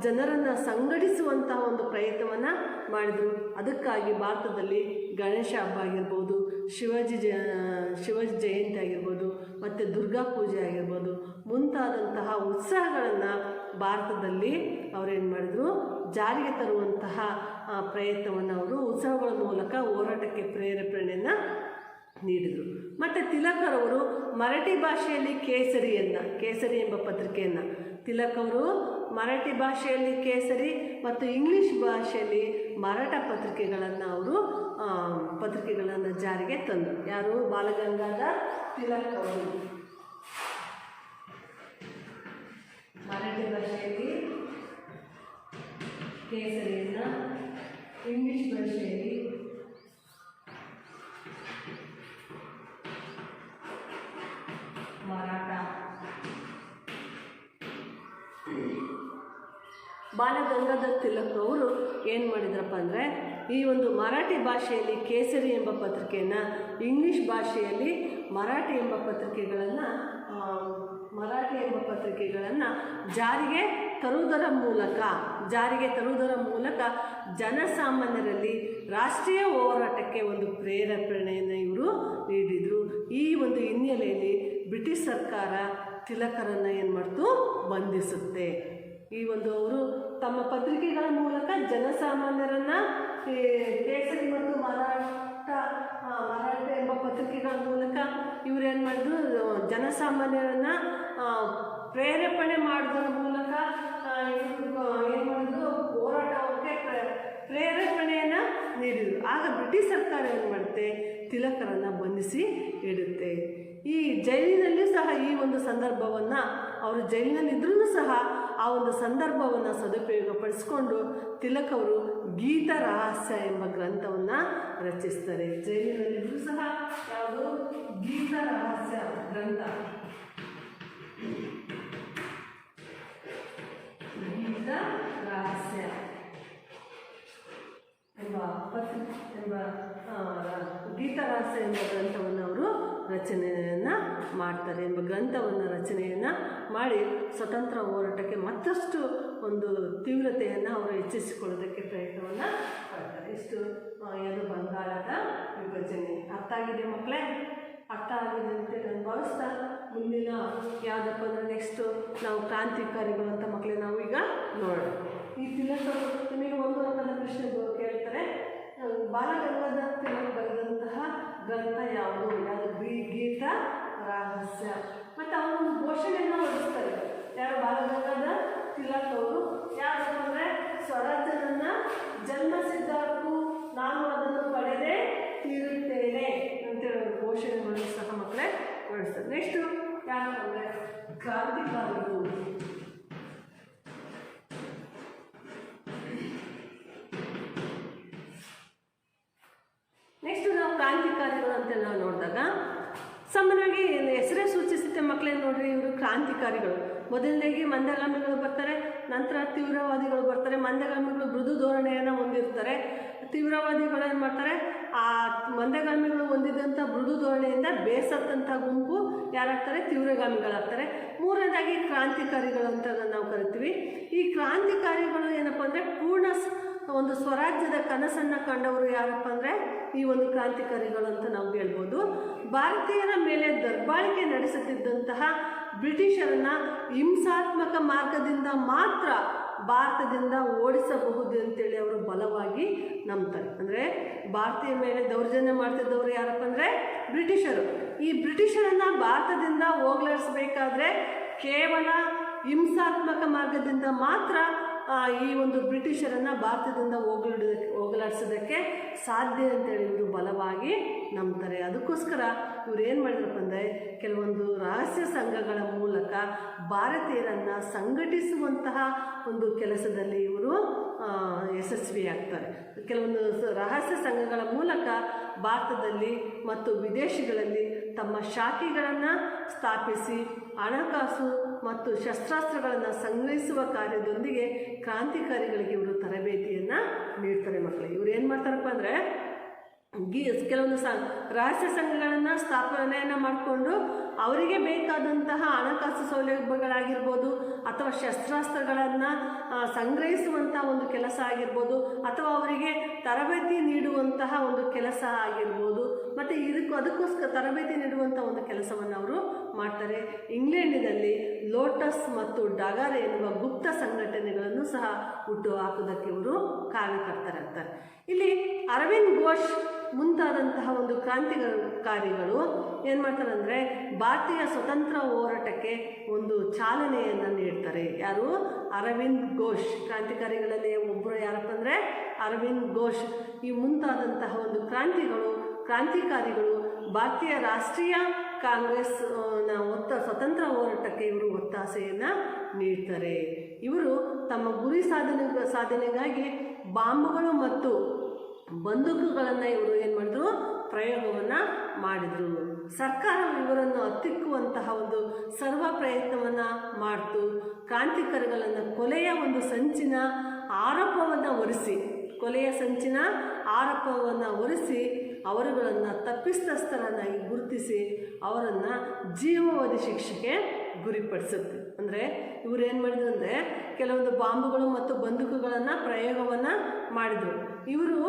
ಜನರನ್ನು ಸಂಘಟಿಸುವಂತಹ ಒಂದು ಪ್ರಯತ್ನವನ್ನು ಮಾಡಿದರು. ಅದಕ್ಕಾಗಿ ಭಾರತದಲ್ಲಿ ಗಣೇಶ ಹಬ್ಬ ಆಗಿರ್ಬೋದು, ಶಿವಾಜಿ ಜಯಂತಿ ಆಗಿರ್ಬೋದು, ಮತ್ತು ದುರ್ಗಾ ಪೂಜೆ ಆಗಿರ್ಬೋದು, ಮುಂತಾದಂತಹ ಉತ್ಸವಗಳನ್ನು ಭಾರತದಲ್ಲಿ ಅವರೇನು ಮಾಡಿದರು, ಜಾರಿಗೆ ತರುವಂತಹ ಪ್ರಯತ್ನವನ್ನು ಅವರು ಉತ್ಸವಗಳ ಮೂಲಕ ಹೋರಾಟಕ್ಕೆ ಪ್ರೇರೇಪಣೆಯನ್ನು ನೀಡಿದರು. ಮತ್ತು ತಿಲಕರವರು ಮರಾಠಿ ಭಾಷೆಯಲ್ಲಿ ಕೇಸರಿ ಎಂಬ ಪತ್ರಿಕೆಯನ್ನು ತಿಲಕ್ ಅವರು ಮರಾಠಿ ಭಾಷೆಯಲ್ಲಿ ಕೇಸರಿ ಮತ್ತು ಇಂಗ್ಲೀಷ್ ಭಾಷೆಯಲ್ಲಿ ಮರಾಠ ಪತ್ರಿಕೆಗಳನ್ನು ಜಾರಿಗೆ ತಂದರು. ಯಾರು? ಬಾಲಗಂಗಾಧರ್ ತಿಲಕ್ ಅವರು ಮರಾಠಿ ಭಾಷೆಯಲ್ಲಿ ಕೇಸರಿಯನ್ನು, ಇಂಗ್ಲೀಷ್ ಭಾಷೆಯಲ್ಲಿ ಮರಾಠ. ಬಾಲಗಂಗಾಧರ್ ತಿಲಕ್ ಅವರು ಏನು ಮಾಡಿದ್ರಪ್ಪ ಅಂದರೆ ಈ ಒಂದು ಮರಾಠಿ ಭಾಷೆಯಲ್ಲಿ ಕೇಸರಿ ಎಂಬ ಪತ್ರಿಕೆಯನ್ನು, ಇಂಗ್ಲೀಷ್ ಭಾಷೆಯಲ್ಲಿ ಮರಾಠಿ ಎಂಬ ಪತ್ರಿಕೆಗಳನ್ನು ಜಾರಿಗೆ ತರುವುದರ ಮೂಲಕ ಜನಸಾಮಾನ್ಯರಲ್ಲಿ ರಾಷ್ಟ್ರೀಯ ಹೋರಾಟಕ್ಕೆ ಒಂದು ಪ್ರೇರೇಪಣೆಯನ್ನು ಇವರು ನೀಡಿದರು. ಈ ಒಂದು ಹಿನ್ನೆಲೆಯಲ್ಲಿ ಬ್ರಿಟಿಷ್ ಸರ್ಕಾರ ತಿಲಕರನ್ನು ಏನು ಮಾಡ್ತು, ಬಂಧಿಸುತ್ತೆ. ಈ ಒಂದು ಅವರು ತಮ್ಮ ಪತ್ರಿಕೆಗಳ ಮೂಲಕ ಜನಸಾಮಾನ್ಯರನ್ನು ಕೇಸರಿ ಮತ್ತು ಮರಾಠ ಎಂಬ ಪತ್ರಿಕೆಗಳ ಮೂಲಕ ಇವರು ಏನು ಮಾಡಿದ್ರು, ಜನಸಾಮಾನ್ಯರನ್ನು ಪ್ರೇರೇಪಣೆ ಮಾಡೋದ್ರ ಮೂಲಕ ಏನು ಮಾಡಿದ್ರು, ಹೋರಾಟಕ್ಕೆ ಪ್ರೇರೇಪಣೆಯನ್ನು ನೀಡಿದರು. ಆಗ ಬ್ರಿಟಿಷ್ ಸರ್ಕಾರ ಏನು ಮಾಡುತ್ತೆ, ತಿಲಕರನ್ನು ಬಂಧಿಸಿ ಇಡುತ್ತೆ. ಈ ಜೈಲಿನಲ್ಲಿ ಸಹ ಈ ಒಂದು ಸಂದರ್ಭವನ್ನು ಅವರು ಜೈಲಿನಲ್ಲಿದ್ದರೂ ಸಹ ಆ ಒಂದು ಸಂದರ್ಭವನ್ನು ಸದುಪಯೋಗಪಡಿಸಿಕೊಂಡು ತಿಲಕ್ ಅವರು ಗೀತ ರಹಸ್ಯ ಎಂಬ ಗ್ರಂಥವನ್ನು ರಚಿಸ್ತಾರೆ. ಜೈಲಿನಲ್ಲಿದ್ದರೂ ಸಹ ಯಾವುದು, ಗೀತ ರಹಸ್ಯ ಗ್ರಂಥ, ಗೀತ ರಹಸ್ಯ ಎಂಬ ಗ್ರಂಥವನ್ನು ಅವರು ರಚನೆಯನ್ನು ಮಾಡ್ತಾರೆ. ರಚನೆಯನ್ನು ಮಾಡಿ ಸ್ವತಂತ್ರ ಹೋರಾಟಕ್ಕೆ ಮತ್ತಷ್ಟು ಒಂದು ತೀವ್ರತೆಯನ್ನು ಅವರು ಹೆಚ್ಚಿಸಿಕೊಳ್ಳೋದಕ್ಕೆ ಪ್ರಯತ್ನವನ್ನು ಮಾಡ್ತಾರೆ. ಇಷ್ಟು ಏನು ಬಂಗಾಳದ ವಿಭಜನೆ. ಅರ್ಥ ಆಗಿದೆ ಮಕ್ಕಳೇ? ಅರ್ಥ ಆಗಿದೆ ಅಂತ ನಾನು ಭಾವಿಸ್ತಾ ಮುಂದಿನ ಯಾವುದಪ್ಪ ಅಂದರೆ ನೆಕ್ಸ್ಟು ನಾವು ಕ್ರಾಂತಿಕಾರಿಗಳು ಅಂತ ಮಕ್ಕಳೇ ನಾವು ಈಗ ನೋಡೋಣ. ಈ ತಿಲಕ್ ನಿಮಗೆ ಒಂದು ರಕದ ಪ್ರಶ್ನೆ ಕೇಳ್ತಾರೆ, ಬಾಲಗಂಗಾಧರ್ ತಿಲಕ್ ಬರೆದಂತಹ ಗ್ರಂಥ ಯಾವುದು? ಗೀತ ರಹಸ್ಯ. ಮತ್ತು ಅವರು ಘೋಷಣೆಯನ್ನು ಹೊರಡಿಸ್ತಾರೆ. ಯಾರು? ಬಾಲಗಂಗಾಧರ್ ತಿಲಕ್ ಅವರು. ಯಾರಪ್ಪ ಅಂದರೆ ಸ್ವರಾಜ್ಯ ನನ್ನ ಜನ್ಮಸಿದ್ಧ ಹಕ್ಕು, ನಾನು ಅದನ್ನು ಪಡೆದೇ ತೀರುತ್ತೇನೆ ಅಂತೇಳಿ ಘೋಷಣೆಗಳನ್ನು ಸಹ ಮಕ್ಕಳೇ ಹೊರಡಿಸ್ತಾರೆ. ನೆಕ್ಸ್ಟು ಯಾರಪ್ಪ ಅಂದರೆ ಕ್ರಾಂತಿಕಾರಿಗಳು. ನೆಕ್ಸ್ಟ್ ನಾವು ಕ್ರಾಂತಿಕಾರಿಗಳು ಅಂತ ನಾವು ನೋಡಿದಾಗ ಸಾಮಾನ್ಯವಾಗಿ ಹೆಸರೇ ಸೂಚಿಸುತ್ತೆ ಮಕ್ಕಳೇ. ನೋಡ್ರಿ, ಇವರು ಕ್ರಾಂತಿಕಾರಿಗಳು. ಮೊದಲನೇಗೆ ಮಂದಗಾಮಿಗಳು ಬರ್ತಾರೆ, ನಂತರ ತೀವ್ರವಾದಿಗಳು ಬರ್ತಾರೆ. ಮಂದಗಾಮಿಗಳು ಮೃದು ಧೋರಣೆಯನ್ನು ಹೊಂದಿರ್ತಾರೆ. ತೀವ್ರವಾದಿಗಳು ಏನು ಮಾಡ್ತಾರೆ, ಆ ಮಂದಗಾಮಿಗಳು ಹೊಂದಿದಂಥ ಮೃದು ಧೋರಣೆಯಿಂದ ಬೇಸತ್ತಂಥ ಗುಂಪು ಯಾರಾಗ್ತಾರೆ, ತೀವ್ರಗಾಮಿಗಳಾಗ್ತಾರೆ. ಮೂರನೇದಾಗಿ ಕ್ರಾಂತಿಕಾರಿಗಳು ಅಂತ ನಾವು ಕರಿತೀವಿ. ಈ ಕ್ರಾಂತಿಕಾರಿಗಳು ಏನಪ್ಪ ಅಂದರೆ ಪೂರ್ಣ ಒಂದು ಸ್ವರಾಜ್ಯದ ಕನಸನ್ನು ಕಂಡವರು ಯಾರಪ್ಪ ಅಂದರೆ ಈ ಒಂದು ಕ್ರಾಂತಿಕಾರಿಗಳು ಅಂತ ನಾವು ಹೇಳ್ಬೋದು. ಭಾರತೀಯರ ಮೇಲೆ ದಬ್ಬಾಳಿಕೆ ನಡೆಸುತ್ತಿದ್ದಂತಹ ಬ್ರಿಟಿಷರನ್ನು ಹಿಂಸಾತ್ಮಕ ಮಾರ್ಗದಿಂದ ಮಾತ್ರ ಭಾರತದಿಂದ ಓಡಿಸಬಹುದು ಅಂತೇಳಿ ಅವರು ಬಲವಾಗಿ ನಂಬ್ತಾರೆ. ಅಂದರೆ ಭಾರತೀಯ ಮೇಲೆ ದೌರ್ಜನ್ಯ ಮಾಡ್ತಿದ್ದವರು ಯಾರಪ್ಪ ಅಂದರೆ ಬ್ರಿಟಿಷರು. ಈ ಬ್ರಿಟಿಷರನ್ನು ಭಾರತದಿಂದ ಹೋಗಲಾಡಿಸಬೇಕಾದ್ರೆ ಕೇವಲ ಹಿಂಸಾತ್ಮಕ ಮಾರ್ಗದಿಂದ ಮಾತ್ರ ಈ ಒಂದು ಬ್ರಿಟಿಷರನ್ನು ಭಾರತದಿಂದ ಹೋಗಲಾಡಿಸೋದಕ್ಕೆ ಸಾಧ್ಯ ಅಂತೇಳಿ ಇವರು ಬಲವಾಗಿ ನಂಬ್ತಾರೆ. ಅದಕ್ಕೋಸ್ಕರ ಇವ್ರು ಏನು ಮಾಡಿದ್ರಪ್ಪ ಅಂದರೆ ಕೆಲವೊಂದು ರಹಸ್ಯ ಸಂಘಗಳ ಮೂಲಕ ಭಾರತೀಯರನ್ನು ಸಂಘಟಿಸುವಂತಹ ಒಂದು ಕೆಲಸದಲ್ಲಿ ಇವರು ಯಶಸ್ವಿಯಾಗ್ತಾರೆ. ಕೆಲವೊಂದು ರಹಸ್ಯ ಸಂಘಗಳ ಮೂಲಕ ಭಾರತದಲ್ಲಿ ಮತ್ತು ವಿದೇಶಗಳಲ್ಲಿ ತಮ್ಮ ಶಾಖೆಗಳನ್ನು ಸ್ಥಾಪಿಸಿ ಹಣಕಾಸು ಮತ್ತು ಶಸ್ತ್ರಾಸ್ತ್ರಗಳನ್ನು ಸಂಗ್ರಹಿಸುವ ಕಾರ್ಯದೊಂದಿಗೆ ಕ್ರಾಂತಿಕಾರಿಗಳಿಗೆ ಇವರು ತರಬೇತಿಯನ್ನು ನೀಡ್ತಾರೆ. ಮಕ್ಕಳಿಗೆ ಇವ್ರು ಏನು ಮಾಡ್ತಾರಪ್ಪ ಅಂದರೆ ಕೆಲವೊಂದು ರಹಸ್ಯ ಸಂಘಗಳನ್ನು ಸ್ಥಾಪನೆಯನ್ನು ಮಾಡಿಕೊಂಡು ಅವರಿಗೆ ಬೇಕಾದಂತಹ ಹಣಕಾಸು ಸೌಲಭ್ಯಗಳಾಗಿರ್ಬೋದು ಅಥವಾ ಶಸ್ತ್ರಾಸ್ತ್ರಗಳನ್ನು ಸಂಗ್ರಹಿಸುವಂಥ ಒಂದು ಕೆಲಸ ಆಗಿರ್ಬೋದು ಅಥವಾ ಅವರಿಗೆ ತರಬೇತಿ ನೀಡುವಂತಹ ಒಂದು ಕೆಲಸ ಆಗಿರ್ಬೋದು ಮತ್ತು ಅದಕ್ಕೋಸ್ಕರ ತರಬೇತಿ ನೀಡುವಂಥ ಒಂದು ಕೆಲಸವನ್ನು ಅವರು ಮಾಡ್ತಾರೆ. ಇಂಗ್ಲೆಂಡಿನಲ್ಲಿ ಲೋಟಸ್ ಮತ್ತು ಡಗಾರೆ ಎನ್ನುವ ಗುಪ್ತ ಸಂಘಟನೆಗಳನ್ನು ಸಹ ಹುಟ್ಟು ಹಾಕುವುದಕ್ಕೆ ಇವರು ಕಾರಣಕರ್ತರಾಗ್ತಾರೆ. ಇಲ್ಲಿ ಅರವಿಂದ್ ಘೋಷ್ ಮುಂತಾದಂತಹ ಒಂದು ಕ್ರಾಂತಿಕಾರಿಗಳು ಏನು ಮಾಡ್ತಾರೆ ಅಂದರೆ ಭಾರತೀಯ ಸ್ವತಂತ್ರ ಹೋರಾಟಕ್ಕೆ ಒಂದು ಚಾಲನೆಯನ್ನು ನೀಡ್ತಾರೆ. ಯಾರು? ಅರವಿಂದ್ ಘೋಷ್. ಕ್ರಾಂತಿಕಾರಿಗಳಲ್ಲಿ ಒಬ್ಬರು ಯಾರಪ್ಪ ಅಂದರೆ ಅರವಿಂದ್ ಘೋಷ್. ಈ ಮುಂತಾದಂತಹ ಒಂದು ಕ್ರಾಂತಿಕಾರಿಗಳು ಭಾರತೀಯ ರಾಷ್ಟ್ರೀಯ ಕಾಂಗ್ರೆಸ್ನ ಸ್ವತಂತ್ರ ಹೋರಾಟಕ್ಕೆ ಇವರು ಒತ್ತಾಸೆಯನ್ನು ನೀಡ್ತಾರೆ. ಇವರು ತಮ್ಮ ಗುರಿ ಸಾಧನೆಗಾಗಿ ಬಾಂಬುಗಳು ಮತ್ತು ಬಂದೂಕುಗಳನ್ನು ಇವರು ಏನು ಮಾಡಿದ್ರು? ಪ್ರಯೋಗವನ್ನು ಮಾಡಿದರು. ಸರ್ಕಾರ ಇವರನ್ನು ಹತ್ತಿಕ್ಕುವಂತಹ ಒಂದು ಸರ್ವ ಪ್ರಯತ್ನವನ್ನು ಮಾಡ್ತು. ಕ್ರಾಂತಿಕಾರಿಗಳನ್ನು ಕೊಲೆಯ ಸಂಚಿನ ಆರೋಪವನ್ನು ಹೊರಿಸಿ ಅವರುಗಳನ್ನು ತಪ್ಪಿತಸ್ಥರನ್ನಾಗಿ ಗುರುತಿಸಿ ಅವರನ್ನು ಜೀವಾವಧಿ ಶಿಕ್ಷೆಗೆ ಗುರಿಪಡಿಸುತ್ತೆ. ಅಂದರೆ ಇವರು ಏನು ಮಾಡಿದ್ರು ಅಂದರೆ ಕೆಲವೊಂದು ಬಾಂಬುಗಳು ಮತ್ತು ಬಂದೂಕುಗಳನ್ನು ಪ್ರಯೋಗವನ್ನು ಮಾಡಿದರು. ಇವರು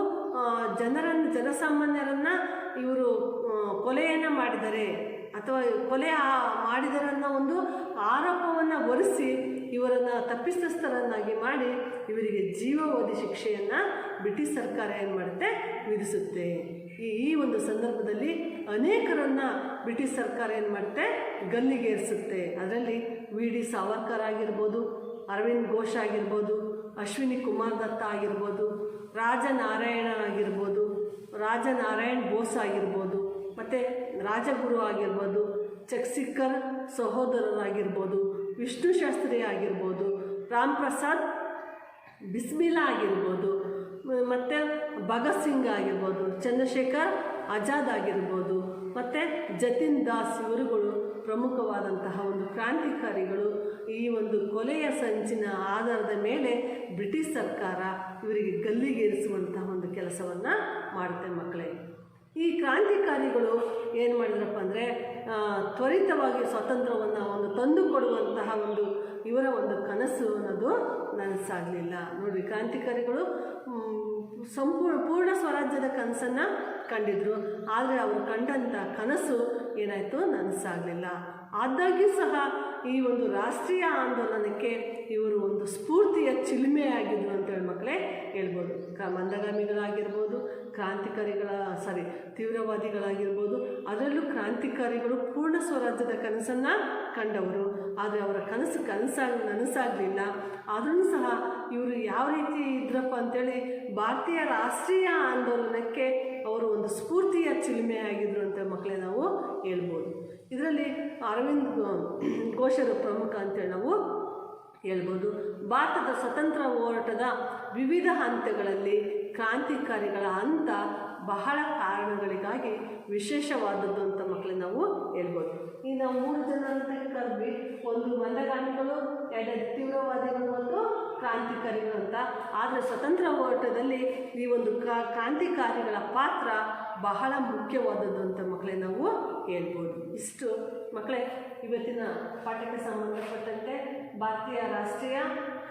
ಜನಸಾಮಾನ್ಯರನ್ನು ಇವರು ಕೊಲೆಯನ್ನು ಮಾಡಿದ್ದಾರೆ ಅಥವಾ ಮಾಡಿದರೆ ಅನ್ನೋ ಒಂದು ಆರೋಪವನ್ನು ಹೊರಿಸಿ ಇವರನ್ನು ತಪ್ಪಿತಸ್ಥರನ್ನಾಗಿ ಮಾಡಿ ಇವರಿಗೆ ಜೀವಾವಧಿ ಶಿಕ್ಷೆಯನ್ನು ಬ್ರಿಟಿಷ್ ಸರ್ಕಾರ ಏನು ಮಾಡುತ್ತೆ? ವಿಧಿಸುತ್ತೆ. ಈ ಒಂದು ಸಂದರ್ಭದಲ್ಲಿ ಅನೇಕರನ್ನು ಬ್ರಿಟಿಷ್ ಸರ್ಕಾರ ಏನು ಮಾಡುತ್ತೆ? ಗಲ್ಲಿಗೇರಿಸುತ್ತೆ. ಅದರಲ್ಲಿ ವಿ.ಡಿ. ಸಾವರ್ಕರ್ ಆಗಿರ್ಬೋದು, ಅರವಿಂದ್ ಘೋಷ್ ಆಗಿರ್ಬೋದು, ಅಶ್ವಿನಿ ಕುಮಾರ್ ದತ್ತ ಆಗಿರ್ಬೋದು, ರಾಜನಾರಾಯಣ್ ಬೋಸ್ ಆಗಿರ್ಬೋದು, ಮತ್ತು ರಾಜಗುರು ಆಗಿರ್ಬೋದು, ಚಕ್ಸಿಕರ್ ಸಹೋದರರಾಗಿರ್ಬೋದು, ವಿಷ್ಣು ಶಾಸ್ತ್ರಿ ಆಗಿರ್ಬೋದು, ರಾಮ್ ಪ್ರಸಾದ್ ಬಿಸ್ಮಿಲಾ ಆಗಿರ್ಬೋದು, ಮತ್ತು ಭಗತ್ ಸಿಂಗ್ ಆಗಿರ್ಬೋದು, ಚಂದ್ರಶೇಖರ್ ಆಜಾದ್ ಆಗಿರ್ಬೋದು, ಮತ್ತು ಜತಿನ್ ದಾಸ್ ಇವರುಗಳು ಪ್ರಮುಖವಾದಂತಹ ಒಂದು ಕ್ರಾಂತಿಕಾರಿಗಳು. ಈ ಒಂದು ಕೊಲೆಯ ಸಂಚಿನ ಆಧಾರದ ಮೇಲೆ ಬ್ರಿಟಿಷ್ ಸರ್ಕಾರ ಇವರಿಗೆ ಗಲ್ಲಿಗೇರಿಸುವಂತಹ ಒಂದು ಕೆಲಸವನ್ನು ಮಾಡುತ್ತೆ. ಮಕ್ಕಳೇ, ಈ ಕ್ರಾಂತಿಕಾರಿಗಳು ಏನು ಮಾಡಿದ್ರಪ್ಪ ಅಂದರೆ ತ್ವರಿತವಾಗಿ ಸ್ವಾತಂತ್ರ್ಯವನ್ನು ತಂದುಕೊಡುವಂತಹ ಇವರ ಕನಸು ಅನ್ನೋದು ನನಸಾಗಲಿಲ್ಲ. ನೋಡಿ, ಕ್ರಾಂತಿಕಾರಿಗಳು ಪೂರ್ಣ ಸ್ವರಾಜ್ಯದ ಕನಸನ್ನು ಕಂಡಿದ್ರು. ಆದರೆ ಅವರು ಕಂಡಂಥ ಕನಸು ಏನಾಯಿತು? ನನಸಾಗಲಿಲ್ಲ. ಆದಾಗ್ಯೂ ಸಹ ಈ ರಾಷ್ಟ್ರೀಯ ಆಂದೋಲನಕ್ಕೆ ಇವರು ಸ್ಫೂರ್ತಿಯ ಚಿಲುಮೆಯಾಗಿದ್ದರು ಅಂತೇಳಿ ಮಕ್ಕಳೇ ಹೇಳ್ಬೋದು. ಮಂದಗಾಮಿಗಳಾಗಿರ್ಬೋದು, ತೀವ್ರವಾದಿಗಳಾಗಿರ್ಬೋದು, ಅದರಲ್ಲೂ ಕ್ರಾಂತಿಕಾರಿಗಳು ಪೂರ್ಣ ಸ್ವರಾಜ್ಯದ ಕನಸನ್ನು ಕಂಡವರು. ಆದರೆ ಅವರ ಕನಸು ನನಸಾಗಲಿಲ್ಲ. ಆದರೂ ಸಹ ಇವರು ಯಾವ ರೀತಿ ಇದ್ರಪ್ಪ ಅಂಥೇಳಿ ಭಾರತೀಯ ರಾಷ್ಟ್ರೀಯ ಆಂದೋಲನಕ್ಕೆ ಅವರು ಸ್ಫೂರ್ತಿಯ ಚಿಲುಮೆಯಾಗಿದ್ದರು ಅಂತ ಮಕ್ಕಳೇ ನಾವು ಹೇಳ್ಬೋದು. ಇದರಲ್ಲಿ ಅರವಿಂದ್ ಘೋಷರು ಪ್ರಮುಖ ಅಂತೇಳಿ ನಾವು ಹೇಳ್ಬೋದು. ಭಾರತದ ಸ್ವತಂತ್ರ ಹೋರಾಟದ ವಿವಿಧ ಹಂತಗಳಲ್ಲಿ ಕ್ರಾಂತಿಕಾರಿಗಳ ಹಂತ ಬಹಳ ಕಾರಣಗಳಿಗಾಗಿ ವಿಶೇಷವಾದದ್ದು ಅಂತ ಮಕ್ಕಳೇ ನಾವು ಹೇಳ್ಬೋದು. ಈಗ ನಾವು 3 ಜನರನ್ನು ಕರೆದ್ವಿ. ಒಂದು ಮಂದಗಾಮಿಗಳು, 2 ತೀವ್ರವಾದಿಗಳು ಮತ್ತು ಕ್ರಾಂತಿಕಾರಿಗಳು ಅಂತ. ಆದರೆ ಸ್ವತಂತ್ರ ಹೋರಾಟದಲ್ಲಿ ಈ ಕ್ರಾಂತಿಕಾರಿಗಳ ಪಾತ್ರ ಬಹಳ ಮುಖ್ಯವಾದದ್ದು ಅಂತ ಮಕ್ಕಳೇ ನಾವು ಹೇಳ್ಬೋದು. ಇಷ್ಟು ಮಕ್ಕಳೇ ಇವತ್ತಿನ ಪಾಠಕ್ಕೆ ಸಂಬಂಧಪಟ್ಟಂತೆ ಭಾರತೀಯ ರಾಷ್ಟ್ರೀಯ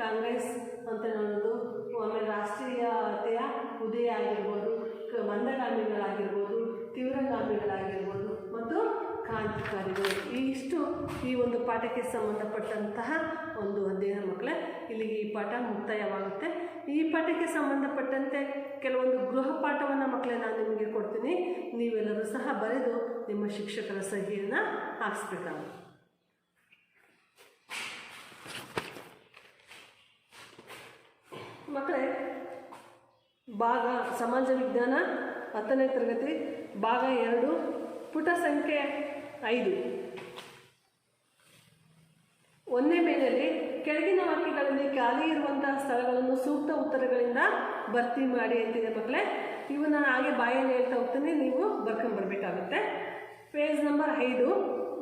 ಕಾಂಗ್ರೆಸ್ ಅಂತ ನೋಡೋದು, ಆಮೇಲೆ ರಾಷ್ಟ್ರೀಯತೆಯ ಉದಯ ಆಗಿರ್ಬೋದು, ಮಂದಗಾಮಿಗಳಾಗಿರ್ಬೋದು, ತೀವ್ರಗಾಮಿಗಳಾಗಿರ್ಬೋದು ಮತ್ತು ಕ್ರಾಂತಿಕಾರಿಗಳು, ಇಷ್ಟು ಈ ಪಾಠಕ್ಕೆ ಸಂಬಂಧಪಟ್ಟಂತಹ ಅಧ್ಯಯನ ಮಕ್ಕಳೇ. ಇಲ್ಲಿಗೆ ಈ ಪಾಠ ಮುಕ್ತಾಯವಾಗುತ್ತೆ. ಈ ಪಾಠಕ್ಕೆ ಸಂಬಂಧಪಟ್ಟಂತೆ ಕೆಲವೊಂದು ಗೃಹ ಪಾಠವನ್ನು ಮಕ್ಕಳೇ ನಾನು ನಿಮಗೆ ಕೊಡ್ತೀನಿ. ನೀವೆಲ್ಲರೂ ಸಹ ಬರೆದು ನಿಮ್ಮ ಶಿಕ್ಷಕರ ಸಹಿಯನ್ನು ಹಾಕಿಸ್ಬೇಕಾಗುತ್ತೆ. ಭಾಗ ಸಮಾಜ ವಿಜ್ಞಾನ 10ನೇ ತರಗತಿ ಭಾಗ 2 ಪುಟ ಸಂಖ್ಯೆ 5. 1ನೇ ಮೇನಲ್ಲಿ ಕೆಳಗಿನ ವಾಕ್ಯಗಳಲ್ಲಿ ಖಾಲಿ ಇರುವಂತಹ ಸ್ಥಳಗಳನ್ನು ಸೂಕ್ತ ಉತ್ತರಗಳಿಂದ ಭರ್ತಿ ಮಾಡಿ ಅಂತಿದೆ ಮಕ್ಕಳೇ. ಇವು ನಾನು ಹಾಗೆ ಬಾಯಲ್ಲಿ ಹೇಳ್ತಾ ಹೋಗ್ತೀನಿ, ನೀವು ಬರ್ಕೊಂಡ್ಬರ್ಬೇಕಾಗುತ್ತೆ. ಪೇಜ್ ನಂಬರ್ 5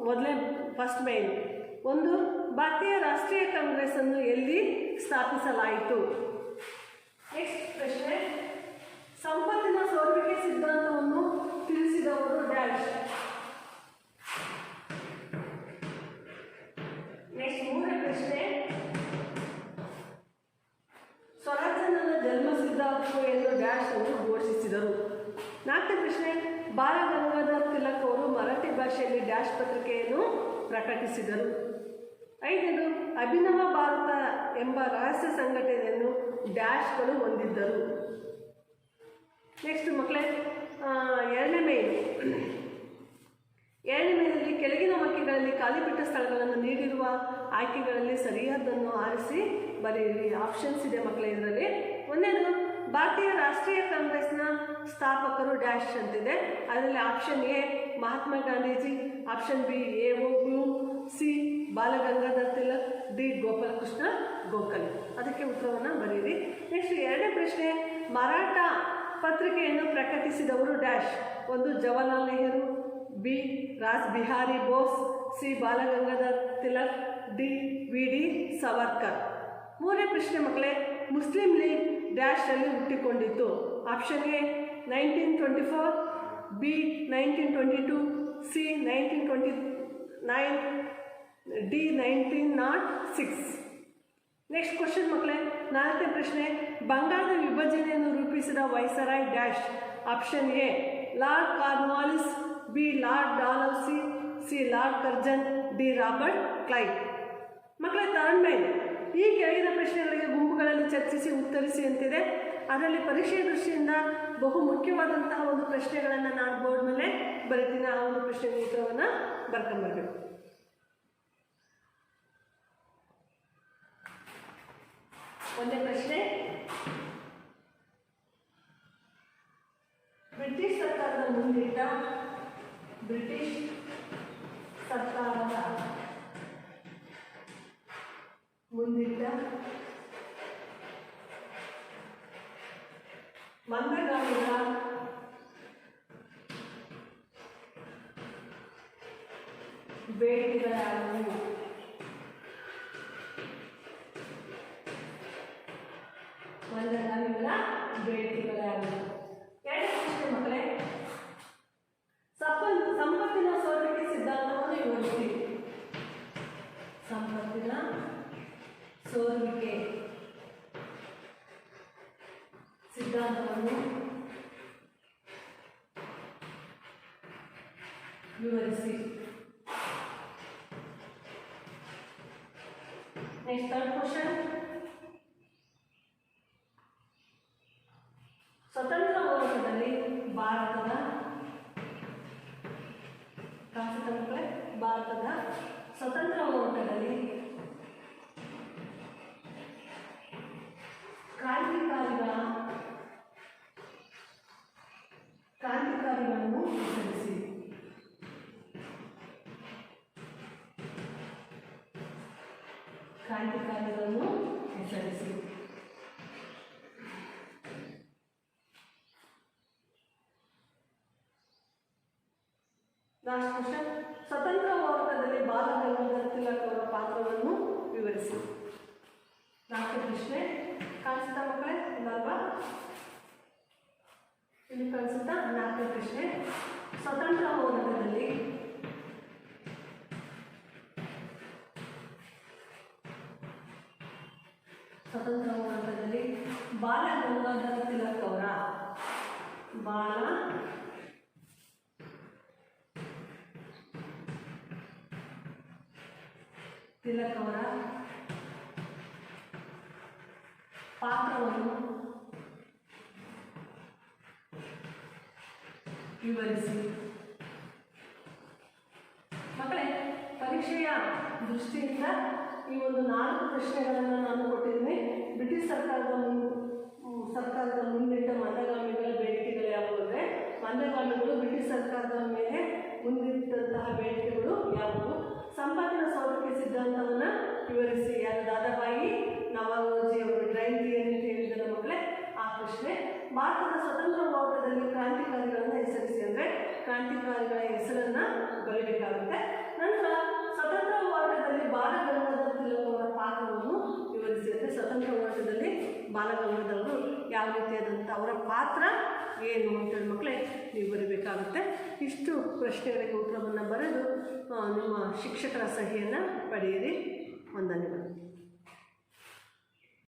ಮೊದಲೇ ಫಸ್ಟ್ ಮೇನ್. 1. ಭಾರತೀಯ ರಾಷ್ಟ್ರೀಯ ಕಾಂಗ್ರೆಸ್ ಅನ್ನು ಎಲ್ಲಿ ಸ್ಥಾಪಿಸಲಾಯಿತು? ನೆಕ್ಸ್ಟ್ ಪ್ರಶ್ನೆ, ಸಂಪತ್ತಿನ ಸೋರುವಿಕೆ ಸಿದ್ಧಾಂತವನ್ನು ತಿಳಿಸಿದವರು ಡ್ಯಾಶ್. ನೆಕ್ಸ್ಟ್ 3ನೇ ಪ್ರಶ್ನೆ, ಸ್ವರಾಜ್ಯ ನನ್ನ ಜನ್ಮಸಿದ್ಧ ಹಕ್ಕು ಎಂದು ಡ್ಯಾಶ್ ಅನ್ನು ಘೋಷಿಸಿದರು. 4ನೇ ಪ್ರಶ್ನೆ, ಬಾಲ ಗಂಗಾಧರ್ ತಿಲಕ್ ಅವರು ಮರಾಠಿ ಭಾಷೆಯಲ್ಲಿ ಡ್ಯಾಶ್ ಪತ್ರಿಕೆಯನ್ನು ಪ್ರಕಟಿಸಿದರು. 5ನೇದು, ಅಭಿನವ ಭಾರತ ಎಂಬ ರಹಸ್ಯ ಸಂಘಟನೆಯನ್ನು ಡ್ಯಾಶ್ಗಳು ಹೊಂದಿದ್ದರು. ನೆಕ್ಸ್ಟ್ ಮಕ್ಕಳೇ, 2ನೇ ಮೇನಲ್ಲಿ ಕೆಳಗಿನ ವಾಕ್ಯಗಳಲ್ಲಿ ಖಾಲಿಬಿಟ್ಟ ಸ್ಥಳಗಳನ್ನು ನೀಡಿರುವ ಆಯ್ಕೆಗಳಲ್ಲಿ ಸರಿಯಾದನ್ನು ಆರಿಸಿ ಬರೆಯಿರಿ. ಆಪ್ಷನ್ಸ್ ಇದೆ ಮಕ್ಕಳೇ ಇದರಲ್ಲಿ. 1ನೇದು, ಭಾರತೀಯ ರಾಷ್ಟ್ರೀಯ ಕಾಂಗ್ರೆಸ್ನ ಸ್ಥಾಪಕರು ಡ್ಯಾಶ್ ಅಂತಿದೆ. ಅದರಲ್ಲಿ option A Mahatma Gandhiji, option B A O. ಬ್ಲೂಮ್, ಸಿ ಬಾಲ ಗಂಗಾಧರ್ ತಿಲಕ್, ಡಿ ಗೋಪಾಲಕೃಷ್ಣ ಗೋಖಲೆ. ಅದಕ್ಕೆ ಉತ್ತರವನ್ನು ಬರೆಯಿರಿ. ನೆಕ್ಸ್ಟ್ 2ನೇ ಪ್ರಶ್ನೆ, ಮರಾಠ ಪತ್ರಿಕೆಯನ್ನು ಪ್ರಕಟಿಸಿದವರು dash. 1 Jawaharlal Nehru, B Raj Bihari Bose, C Bal Gangadhar Tilak, D V D. Savarkar. 3ನೇ ಪ್ರಶ್ನೆ ಮಕ್ಕಳೇ, ಮುಸ್ಲಿಂ ಲೀಗ್ ಡ್ಯಾಶ್ ಅಲ್ಲಿ ಹುಟ್ಟಿಕೊಂಡಿತ್ತು. Option A 1924, B 1922, C 1929, D 1906. Next question ಮಕ್ಕಳೇ, 4ನೇ ಪ್ರಶ್ನೆ, ಬಂಗಾಳದ ವಿಭಜನೆಯನ್ನು ರೂಪಿಸಿದ viceroy dash. Option A lord Cornwallis, B lord Dalhousie, C lord Curzon, D Robert Clive. ಮಕ್ಕಳೇ, ಥರ್ಡ್ ಮೇನ್, ಈ ಕೆಳಗಿನ ಪ್ರಶ್ನೆಗಳಿಗೆ ಗುಂಪುಗಳಲ್ಲಿ ಚರ್ಚಿಸಿ ಉತ್ತರಿಸಿ ಅಂತಿದೆ. ಅದರಲ್ಲಿ ಪರೀಕ್ಷೆಯ ದೃಷ್ಟಿಯಿಂದ ಬಹು ಮುಖ್ಯವಾದಂತಹ ಒಂದು ಪ್ರಶ್ನೆಗಳನ್ನು ನಾನು ಬೋರ್ಡ್ ಮೇಲೆ ಬರೀತೀನಿ. ಆ ಒಂದು ಪ್ರಶ್ನೆಗೆ ಉತ್ತರವನ್ನು ಬರ್ಕೊಂಬರ್ಬೇಕು. ಒಂದೇ ಪ್ರಶ್ನೆ, ಬ್ರಿಟಿಷ್ ಸರ್ಕಾರದ ಮುಂದಿಟ್ಟ ಮಂದಗಾಮಿಗಳ ಬೇಡಿಕೆಗಳಾದವು. ಮಂದಗಾಮಿಗಳ ಬೇಡಿಕೆಗಳಾದವು. 2ನೇ ಪ್ರಶ್ನೆ ಮಕ್ಕಳೇ, ಸಂಪತ್ತಿನ ಸೋರುವಿಕೆ ಸಿದ್ಧಾಂತವನ್ನು ವಿವರಿಸಿ. ಸಂಪತ್ತಿನ ಸೋರುವಿಕೆ ಸಿದ್ಧಾಂತವನ್ನು ವಿವರಿಸಿ. ನೆಕ್ಸ್ಟ್ 3rd ಕ್ವಶನ್, ಸ್ವತಂತ್ರ ಹೋರಾಟದಲ್ಲಿ ಭಾರತದ ಸ್ವತಂತ್ರ ಹೋರಾಟದಲ್ಲಿ ಕ್ರಾಂತಿಕಾರಿಗಳನ್ನು ಹೆಸರಿಸಿ. ಕ್ರಾಂತಿಕಾರಿಗಳನ್ನು ಹೆಸರಿಸಿ. ಲಾಸ್ಟ್ ಕ್ವಶನ್, ಸ್ವತಂತ್ರ ಹೋರಾಟದಲ್ಲಿ ಬಾಲ ಗಂಗಾಧರ್ ತಿಲಕ್ ಅವರ ಪಾತ್ರವನ್ನು ವಿವರಿಸಿ. 4ನೇ ಪ್ರಶ್ನೆ ಕಾಣಿಸುತ್ತಾ ಮಕ್ಕಳೇ? ಇಲ್ಲಲ್ವಾ? ಇಲ್ಲಿ ಕಾಣಿಸುತ್ತಾ? 4ನೇ ಪ್ರಶ್ನೆ, ಸ್ವತಂತ್ರ ಹೋರಾಟದಲ್ಲಿ ಬಾಲ ಗಂಗಾಧರ್ ತಿಲಕ್ ಅವರ ಪಾತ್ರವನ್ನು ವಿವರಿಸಿ. ಮಕ್ಕಳೇ, ಪರೀಕ್ಷೆಯ ದೃಷ್ಟಿಯಿಂದ ಈ ಒಂದು 4 ಪ್ರಶ್ನೆಗಳನ್ನು ನಾನು ಕೊಟ್ಟಿದ್ದೀನಿ. ಬ್ರಿಟಿಷ್ ಸರ್ಕಾರದ ಮುಂದಿಟ್ಟ ಅಂಡಮಾನುಗಳು ಬ್ರಿಟಿಷ್ ಸರ್ಕಾರದ ಮೇಲೆ ಮುಂದಿಟ್ಟಂತಹ ಬೇಡಿಕೆಗಳು ಯಾವುವು? ಸಂಪಾದನಾ ಸೌಲಭ್ಯ ಸಿದ್ಧಾಂತವನ್ನು ವಿವರಿಸಿ. ಯಾರು? ದಾದಾಬಾಯಿ ನವರೋಜಿ ಅವರು. ಡ್ರೈನ್ ಥಿಯರಿ ಅಂತ ಹೇಳಿದ್ದಾರೆ ಮಕ್ಕಳೇ, ಆ ಪ್ರಶ್ನೆ. ಭಾರತದ ಸ್ವತಂತ್ರ ಹೋರಾಟದಲ್ಲಿ ಕ್ರಾಂತಿಕಾರಿಗಳನ್ನು ಹೆಸರಿಸಿ, ಅಂದರೆ ಕ್ರಾಂತಿಕಾರಿಗಳ ಹೆಸರನ್ನು ಬರೀಬೇಕಾಗುತ್ತೆ. ನಂತರ ಸ್ವತಂತ್ರ ಹೋರಾಟದಲ್ಲಿ ಬಾಲಗಂಗಾಧರ ತಿಲಕ್ ಅವರ ಪಾತ್ರವನ್ನು ವಿವರಿಸಿ, ಅಂದರೆ ಸ್ವತಂತ್ರ ಹೋರಾಟದಲ್ಲಿ ಬಾಲಗಂಗಾಧರರು ಯಾವ ರೀತಿಯಾದಂಥ ಅವರ ಪಾತ್ರ ಏನು ಅಂತೇಳಿ ಮಕ್ಕಳೇ ನೀವು ಬರೀಬೇಕಾಗುತ್ತೆ. ಇಷ್ಟು ಪ್ರಶ್ನೆಗಳಿಗೆ ಉತ್ತರವನ್ನು ಬರೆದು ನಿಮ್ಮ ಶಿಕ್ಷಕರ ಸಹಿಯನ್ನು ಪಡೆಯಿರಿ. ವಂದನೆಗಳು.